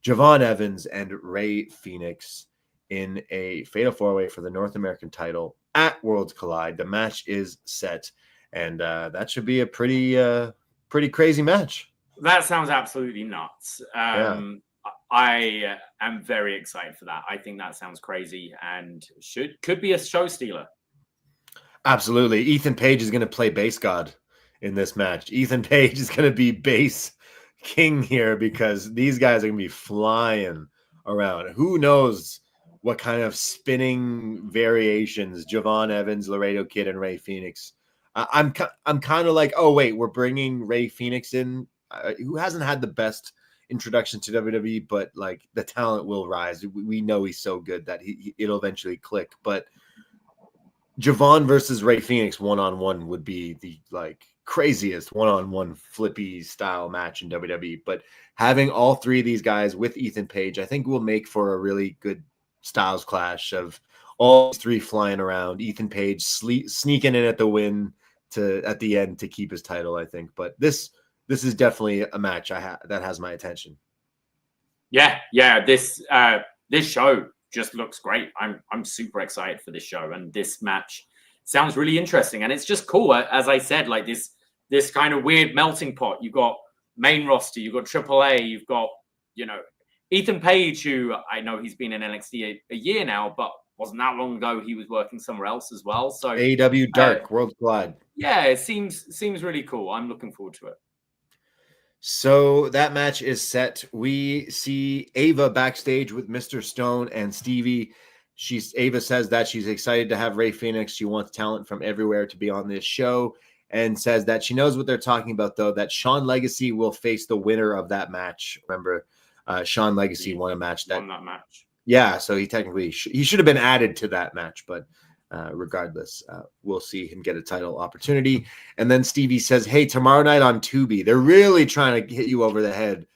Javon Evans, and Rey Fenix in a fatal four-way for the North American title at Worlds Collide. The match is set, and that should be a pretty crazy match. That sounds absolutely nuts. I am very excited for that. I think that sounds crazy and could be a show stealer. Absolutely. Ethan Page is going to play base god in this match. Ethan Page is going to be base king here because these guys are going to be flying around. Who knows what kind of spinning variations Javon Evans, Laredo Kid, and Rey Fenix. I'm kind of like, oh, wait, we're bringing Rey Fenix in, who hasn't had the best introduction to WWE, but like the talent will rise. We know he's so good that it'll eventually click. But Javon versus Rey Fenix one-on-one would be the like craziest one-on-one flippy style match in WWE. But having all three of these guys with Ethan Page, I think will make for a really good styles clash of all three flying around. Ethan Page sneaking in at the win at the end to keep his title, I think. But this is definitely a match that has my attention. Yeah. This show just looks great. I'm super excited for this show, and this match sounds really interesting. And it's just cool, as I said, like this kind of weird melting pot. You've got main roster, you've got AAA, you've got Ethan Page, who I know he's been in NXT a year now, but wasn't that long ago he was working somewhere else as well. So AEW Dark World Collide. Yeah, it seems really cool. I'm looking forward to it. So that match is set. We see Ava backstage with Mr. Stone and Stevie. Ava says that she's excited to have Rey Fenix. She wants talent from everywhere to be on this show, and says that she knows what they're talking about, though, that Sean Legacy will face the winner of that match. Remember, Sean Legacy won a match. Won that match. Yeah, so he should have been added to that match, but regardless, we'll see him get a title opportunity. And then Stevie says, hey, tomorrow night on Tubi, they're really trying to hit you over the head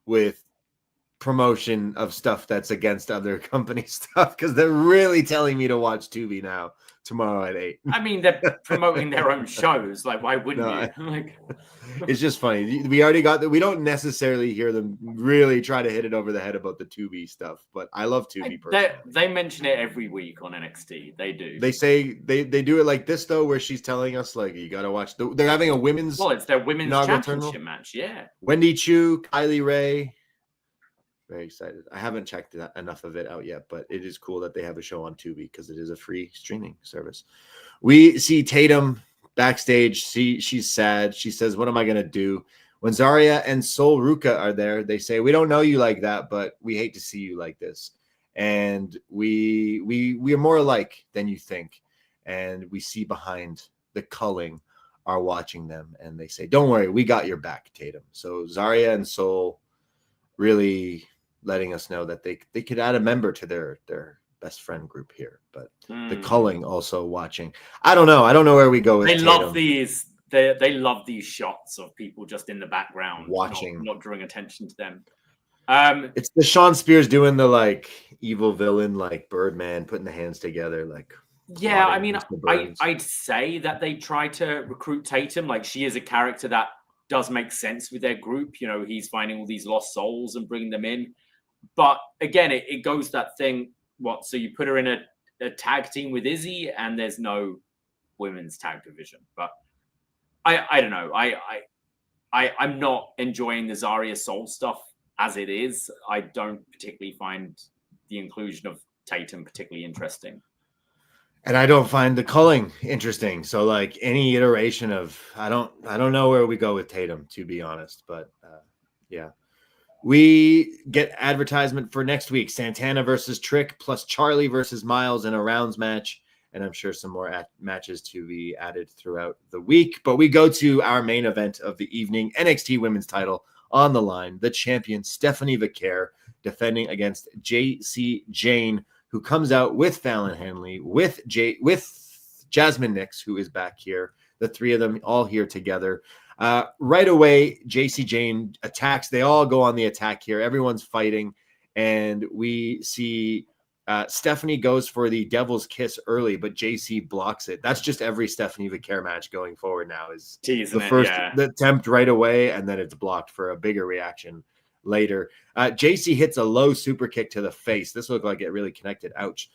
with promotion of stuff that's against other company stuff, because they're really telling me to watch Tubi now tomorrow at 8. I mean, they're promoting their own shows. Like, why wouldn't you? Like, it's just funny. We already got that. We don't necessarily hear them really try to hit it over the head about the Tubi stuff, but I love Tubi personally. They mention it every week on NXT. They do. They say they do it like this though, where she's telling us like you got to watch. They're having a women's. Well, it's their women's championship match. Yeah. Wendy Chu, Kylie Ray. Very excited. I haven't checked enough of it out yet, but it is cool that they have a show on Tubi because it is a free streaming service. We see Tatum backstage. She's sad. She says, "What am I going to do?" When Zarya and Sol Ruka are there, they say, "We don't know you like that, but we hate to see you like this. And we are more alike than you think." And we see behind the culling are watching them, and they say, "Don't worry, we got your back, Tatum." So Zarya and Sol really letting us know that they could add a member to their best friend group here, but the culling also watching. I don't know where we go with they Tatum. love these they love these shots of people just in the background watching, not drawing attention to them. It's the Sean Spears doing the like evil villain, like Birdman, putting the hands together, like yeah. I mean, I'd say that they try to recruit Tatum. Like, she is a character that does make sense with their group. You know, he's finding all these lost souls and bringing them in. But again, it goes that thing. What? So you put her in a tag team with Izzy, and there's no women's tag division. But I don't know. I'm not enjoying the Zarya Soul stuff as it is. I don't particularly find the inclusion of Tatum particularly interesting. And I don't find the culling interesting. So like any iteration of I don't know where we go with Tatum, to be honest. But yeah. We get advertisement for next week. Santana versus Trick plus Charlie versus Miles in a rounds match. And I'm sure some more matches to be added throughout the week. But we go to our main event of the evening. NXT women's title on the line. The champion, Stephanie Vaquer, defending against Jacy Jayne, who comes out with Fallon Henley, with Jasmine Nix, who is back here. The three of them all here together. Right away, Jacy Jayne attacks. They all go on the attack here. Everyone's fighting. And we see Stephanie goes for the Devil's Kiss early, but Jacy blocks it. That's just every Stephanie Vaquer match going forward now is the first attempt right away, and then it's blocked for a bigger reaction later. Jacy hits a low super kick to the face. This looked like it really connected. Ouch.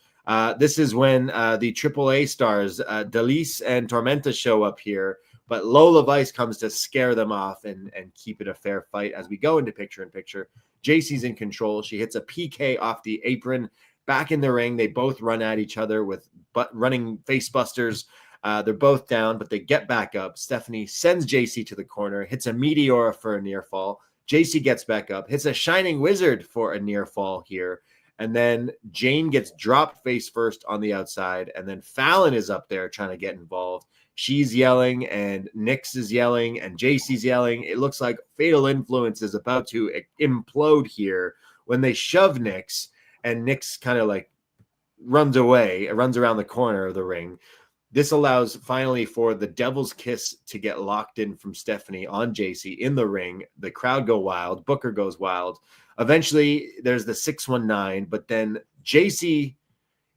This is when the AAA stars, Delise and Tormenta, show up here. But Lola Vice comes to scare them off and keep it a fair fight as we go into picture-in-picture. Jacy's in control. She hits a PK off the apron. Back in the ring, they both run at each other with running face busters. They're both down, but they get back up. Stephanie sends Jacy to the corner, hits a Meteora for a near fall. Jacy gets back up, hits a Shining Wizard for a near fall here. And then Jayne gets dropped face first on the outside. And then Fallon is up there trying to get involved. She's yelling, and Nix is yelling, and Jacy's yelling. It looks like Fatal Influence is about to implode here when they shove Nix, and Nix kind of like runs away, runs around the corner of the ring. This allows finally for the Devil's Kiss to get locked in from Stephanie on Jacy in the ring. The crowd go wild. Booker goes wild. Eventually, there's the 619, but then Jacy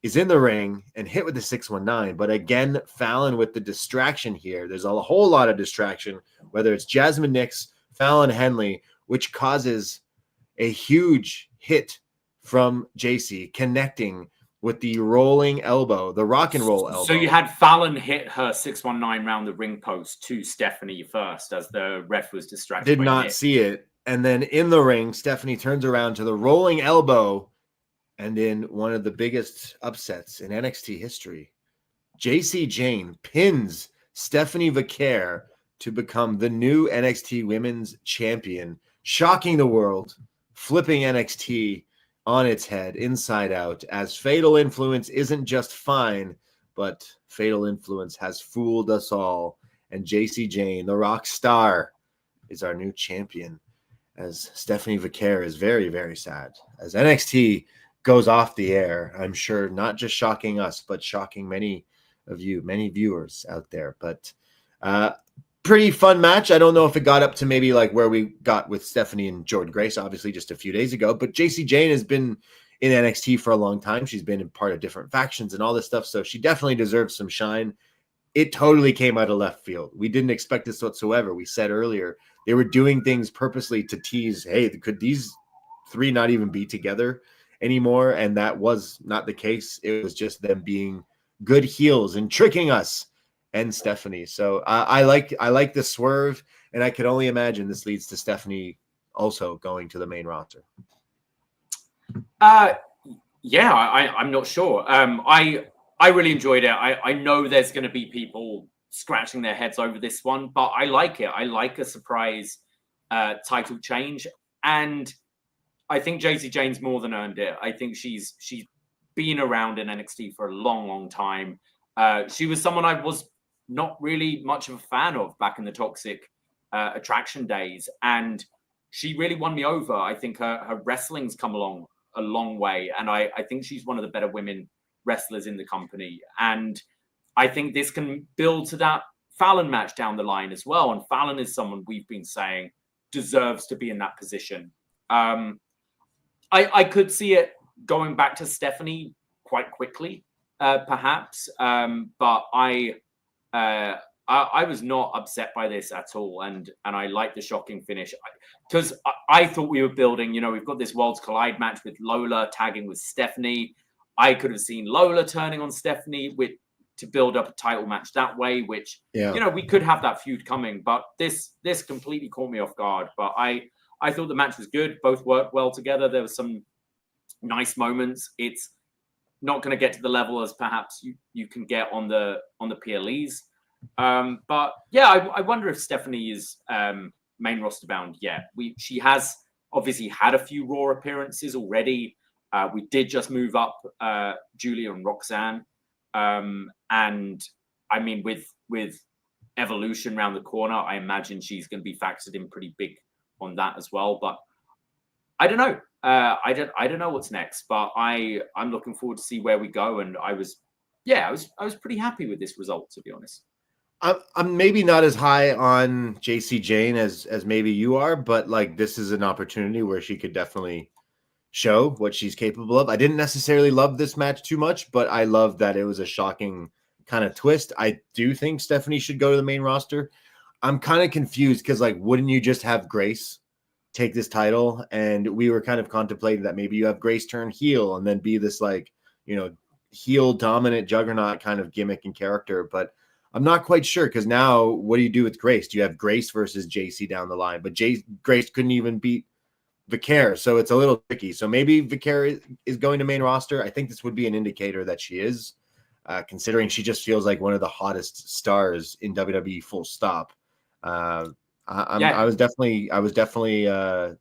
is in the ring and hit with the 619. But again, Fallon with the distraction here. There's a whole lot of distraction, whether it's Jasmine Nix, Fallon Henley, which causes a huge hit from Jacy connecting with the rolling elbow, the rock and roll elbow. So you had Fallon hit her 619 round the ring post to Stephanie first as the ref was distracted. Did not see it. And then in the ring, Stephanie turns around to the rolling elbow. And in one of the biggest upsets in NXT history, Jacy Jayne pins Stephanie Vaquer to become the new NXT Women's Champion, shocking the world, flipping NXT on its head, inside out, as Fatal Influence isn't just fine, but Fatal Influence has fooled us all. And Jacy Jayne, the rock star, is our new champion, as Stephanie Vaquer is very, very sad. As NXT goes off the air, I'm sure not just shocking us, but shocking many of you, many viewers out there. But pretty fun match. I don't know if it got up to maybe like where we got with Stephanie and Jordynne Grace, obviously just a few days ago. But Jayne has been in NXT for a long time. She's been in part of different factions and all this stuff. So she definitely deserves some shine. It totally came out of left field. We didn't expect this whatsoever. We said earlier, they were doing things purposely to tease, hey, could these three not even be together anymore? And that was not the case. It was just them being good heels and tricking us and Stephanie. So I like the swerve, and I could only imagine this leads to Stephanie also going to the main roster. Yeah, I'm not sure. I really enjoyed it. I know there's going to be people scratching their heads over this one, but I like it. I like a surprise title change, and I think Jacy's more than earned it. I think she's been around in NXT for a long, long time. She was someone I was not really much of a fan of back in the Toxic Attraction days, and she really won me over. I think her wrestling's come along a long way, and I think she's one of the better women wrestlers in the company, and I think this can build to that Fallon match down the line as well. And Fallon is someone we've been saying deserves to be in that position. I could see it going back to Stephanie quite quickly, perhaps, but I was not upset by this at all, and I like the shocking finish because I thought we were building. We've got this Worlds Collide match with Lola tagging with Stephanie. I could have seen Lola turning on Stephanie to build up a title match that way, which we could have that feud coming. But this completely caught me off guard. But I thought the match was good. Both worked well together. There were some nice moments. It's not going to get to the level as perhaps you can get on the PLEs. But yeah, I wonder if Stephanie is main roster bound yet. She has obviously had a few Raw appearances already. We did just move up Julia and Roxanne. And I mean, with Evolution around the corner, I imagine she's going to be factored in pretty big on that as well. But I don't know. I don't know what's next, but I'm looking forward to see where we go. And I was pretty happy with this result, to be honest. I'm maybe not as high on Jayne as maybe you are, but like this is an opportunity where she could definitely show what she's capable of. I didn't necessarily love this match too much, but I love that it was a shocking kind of twist. I do think Stephanie should go to the main roster. I'm kind of confused because like, wouldn't you just have Grace take this title? And we were kind of contemplating that maybe you have Grace turn heel and then be this like, heel dominant juggernaut kind of gimmick and character. But I'm not quite sure because now what do you do with Grace? Do you have Grace versus Jacy down the line? But Grace couldn't even beat Vaquer, so it's a little tricky. So maybe Vaquer is going to main roster. I think this would be an indicator that she is, considering she just feels like one of the hottest stars in WWE. Full stop. I was definitely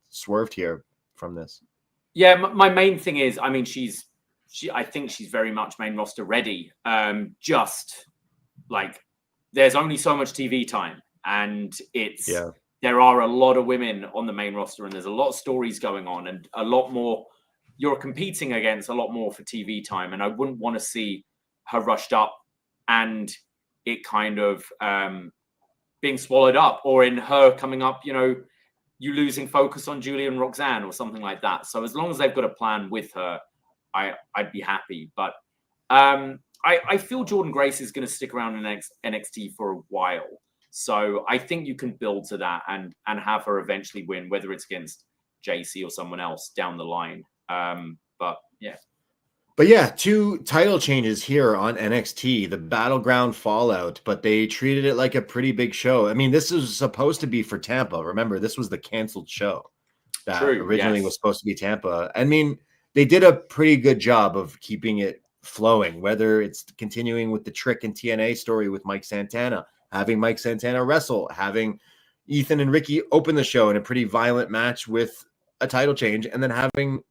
swerved here from this. Yeah, my main thing is, I mean, I think she's very much main roster ready. Just like there's only so much TV time, and there are a lot of women on the main roster, and there's a lot of stories going on, and a lot more. You're competing against a lot more for TV time, and I wouldn't want to see her rushed up and it kind of being swallowed up, or in her coming up, you losing focus on Julia and Roxanne or something like that. So as long as they've got a plan with her, I'd be happy. But I feel Jordynne Grace is going to stick around in NXT for a while. So I think you can build to that and have her eventually win, whether it's against Jacy or someone else down the line. But yeah, 2 title changes here on NXT, the Battleground Fallout, but they treated it like a pretty big show. I mean, this was supposed to be for Tampa. Remember, this was the canceled show that originally was supposed to be Tampa. I mean, they did a pretty good job of keeping it flowing, whether it's continuing with the Trick and TNA story with Mike Santana, having Mike Santana wrestle, having Ethan and Ricky open the show in a pretty violent match with a title change, and then having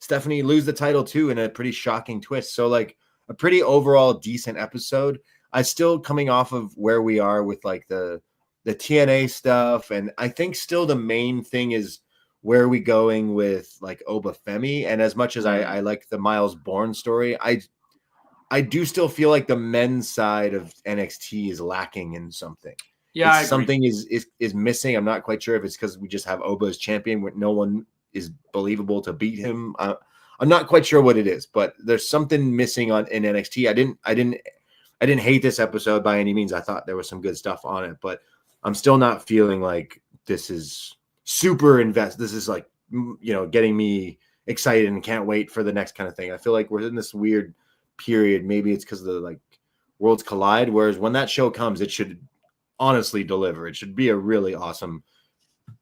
Stephanie lose the title too in a pretty shocking twist. So like a pretty overall decent episode. I still coming off of where we are with like the TNA stuff. And I think still the main thing is where are we going with like Obafemi? And as much as I like the Miles Bourne story, I do still feel like the men's side of NXT is lacking in something. Yeah, I It's agree. something is missing. I'm not quite sure if it's because we just have Oba as champion where no one is believable to beat him. I'm not quite sure what it is, but there's something missing in NXT. I didn't hate this episode by any means. I thought there was some good stuff on it, but I'm still not feeling like this is super This is like, getting me excited and can't wait for the next kind of thing. I feel like we're in this weird period. Maybe it's because of the worlds collide. Whereas when that show comes, it should honestly deliver. It should be a really awesome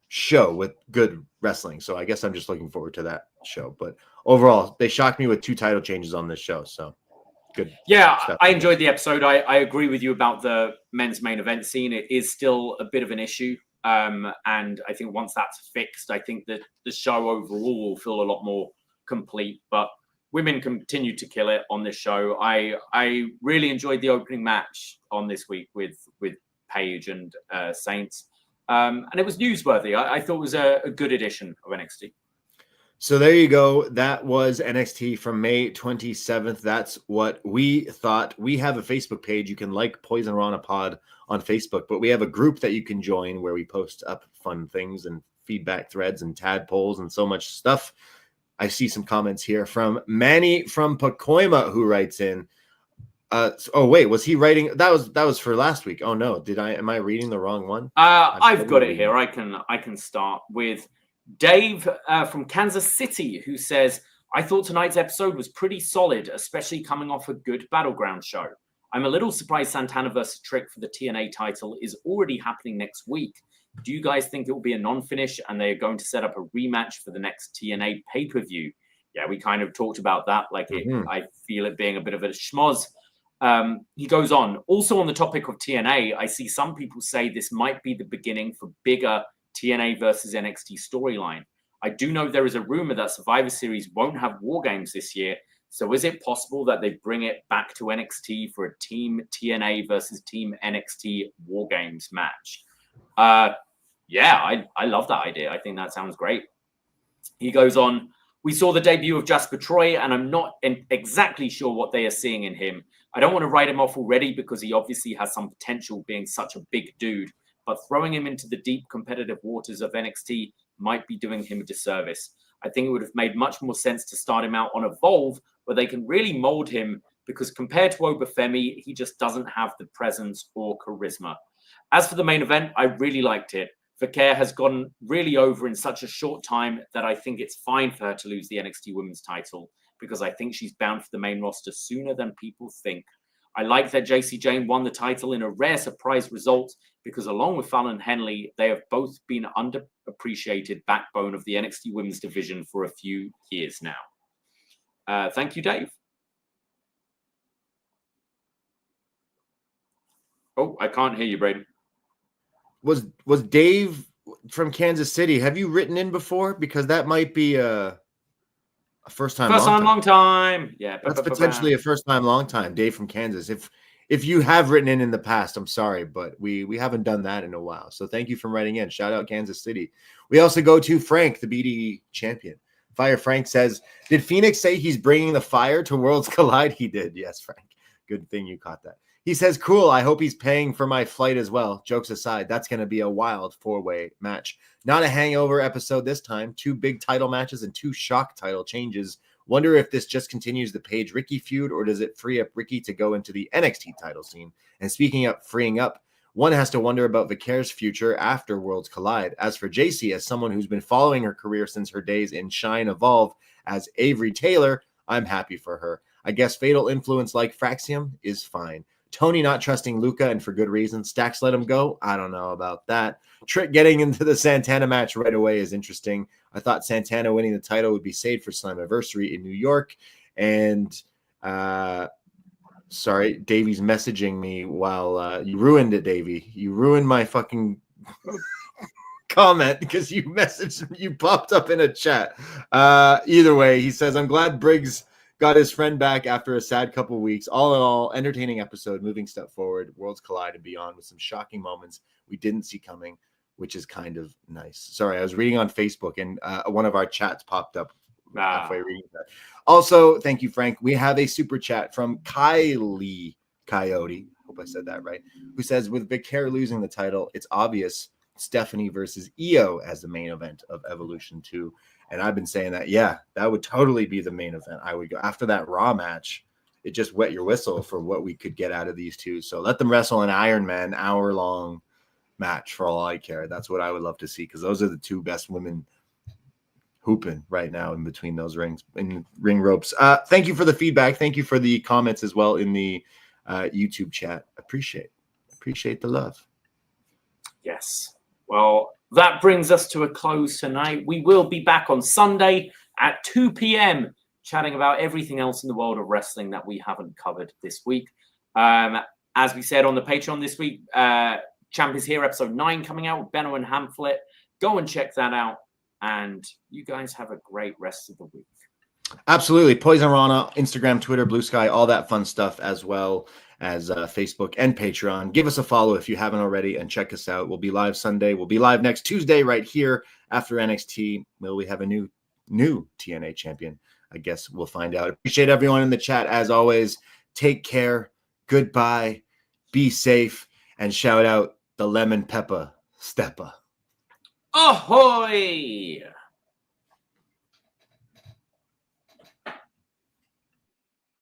show with good wrestling. So I guess I'm just looking forward to that show. But overall, they shocked me with 2 title changes on this show. So good. Yeah, stuff. I enjoyed the episode. I agree with you about the men's main event scene. It is still a bit of an issue. And I think once that's fixed, I think that the show overall will feel a lot more complete. But women continue to kill it on this show. I really enjoyed the opening match on this week with Paige and Saints. And it was newsworthy. I thought it was a good edition of NXT. So there you go. That was NXT from May 27th. That's what we thought. We have a Facebook page. You can like Poisonrana Pod on Facebook, but we have a group that you can join where we post up fun things and feedback threads and tadpoles and so much stuff. I see some comments here from Manny from Pacoima who writes in. Oh wait, was he writing? That was for last week. Oh no, am I reading the wrong one? I've got it here. I can start with Dave from Kansas City, who says, I thought tonight's episode was pretty solid, especially coming off a good Battleground show. I'm a little surprised Santana vs. Trick for the TNA title is already happening next week. Do you guys think it will be a non-finish and they are going to set up a rematch for the next TNA pay-per-view? Yeah, we kind of talked about that. I feel it being a bit of a schmoz. He goes on. Also on the topic of TNA, I see some people say this might be the beginning for bigger TNA versus NXT storyline. I do know there is a rumor that Survivor Series won't have War Games this year. So is it possible that they bring it back to NXT for a Team TNA versus Team NXT War Games match? Yeah, I love that idea. I think that sounds great. He goes on. We saw the debut of Jasper Troy, and I'm not exactly sure what they are seeing in him. I don't want to write him off already because he obviously has some potential being such a big dude, but throwing him into the deep competitive waters of NXT might be doing him a disservice. I think it would have made much more sense to start him out on Evolve, where they can really mold him, because compared to Obafemi, he just doesn't have the presence or charisma. As for the main event, I really liked it. Vaquer has gone really over in such a short time that I think it's fine for her to lose the NXT Women's title, because I think she's bound for the main roster sooner than people think. I like that Jacy Jayne won the title in a rare surprise result, because along with Fallon Henley, they have both been underappreciated backbone of the NXT Women's division for a few years now. Thank you, Dave. Oh, I can't hear you, Braden. Was Dave from Kansas City? Have you written in before? Because that might be a first time, long time. Yeah, that's potentially a first time, long time. Dave from Kansas. If you have written in the past, I'm sorry, but we haven't done that in a while. So thank you for writing in. Shout out Kansas City. We also go to Frank, the BD champion. Fire Frank says, did Fenix say he's bringing the fire to Worlds Collide? He did. Yes, Frank. Good thing you caught that. He says, cool. I hope he's paying for my flight as well. Jokes aside, that's going to be a wild 4-way match. Not a hangover episode this time. 2 big title matches and 2 shock title changes. Wonder if this just continues the Paige Ricky feud, or does it free up Ricky to go into the NXT title scene? And speaking of freeing up, one has to wonder about Vaquer's future after Worlds Collide. As for Jacy, as someone who's been following her career since her days in Shine Evolve as Avery Taylor, I'm happy for her. I guess fatal influence like Fraxium is fine. Tony not trusting Luca, and for good reason. Stacks let him go. I don't know about that. Trick getting into the Santana match right away is interesting. I thought Santana winning the title would be saved for Slammiversary in New York. And sorry, Davey's messaging me while you ruined it, Davey. You ruined my fucking comment because you popped up in a chat. Either way, he says, I'm glad Briggs got his friend back after a sad couple of weeks. All in all, entertaining episode, moving step forward, Worlds Collide and beyond, with some shocking moments we didn't see coming, which is kind of nice. Sorry, I was reading on Facebook and one of our chats popped up halfway reading that. Also, thank you, Frank. We have a super chat from Kylie Coyote. Hope hope I said that right, who says, with Vaquer losing the title, it's obvious Stephanie versus Io as the main event of Evolution 2. And I've been saying that, yeah, that would totally be the main event. I would go after that Raw match. It just wet your whistle for what we could get out of these two. So let them wrestle an Iron Man hour-long match for all I care. That's what I would love to see, because those are the two best women hooping right now in between those ring ropes. Thank you for the feedback. Thank you for the comments as well in the YouTube chat. Appreciate the love. Yes. Well, that brings us to a close tonight. We will be back on Sunday at 2 p.m. chatting about everything else in the world of wrestling that we haven't covered this week. As we said on the Patreon this week, Champ is Here, episode 9 coming out with Benno and Hamflet. Go and check that out. And you guys have a great rest of the week. Absolutely. Poisonrana, Instagram, Twitter, Blue Sky, all that fun stuff, as well as Facebook and Patreon. Give us a follow if you haven't already, and check us out. We'll be live Sunday. We'll be live next Tuesday right here after NXT. Will we have a new TNA champion? I guess we'll find out. Appreciate everyone in the chat. As always, take care. Goodbye. Be safe. And shout out the Lemon Pepper Stepper. Ahoy!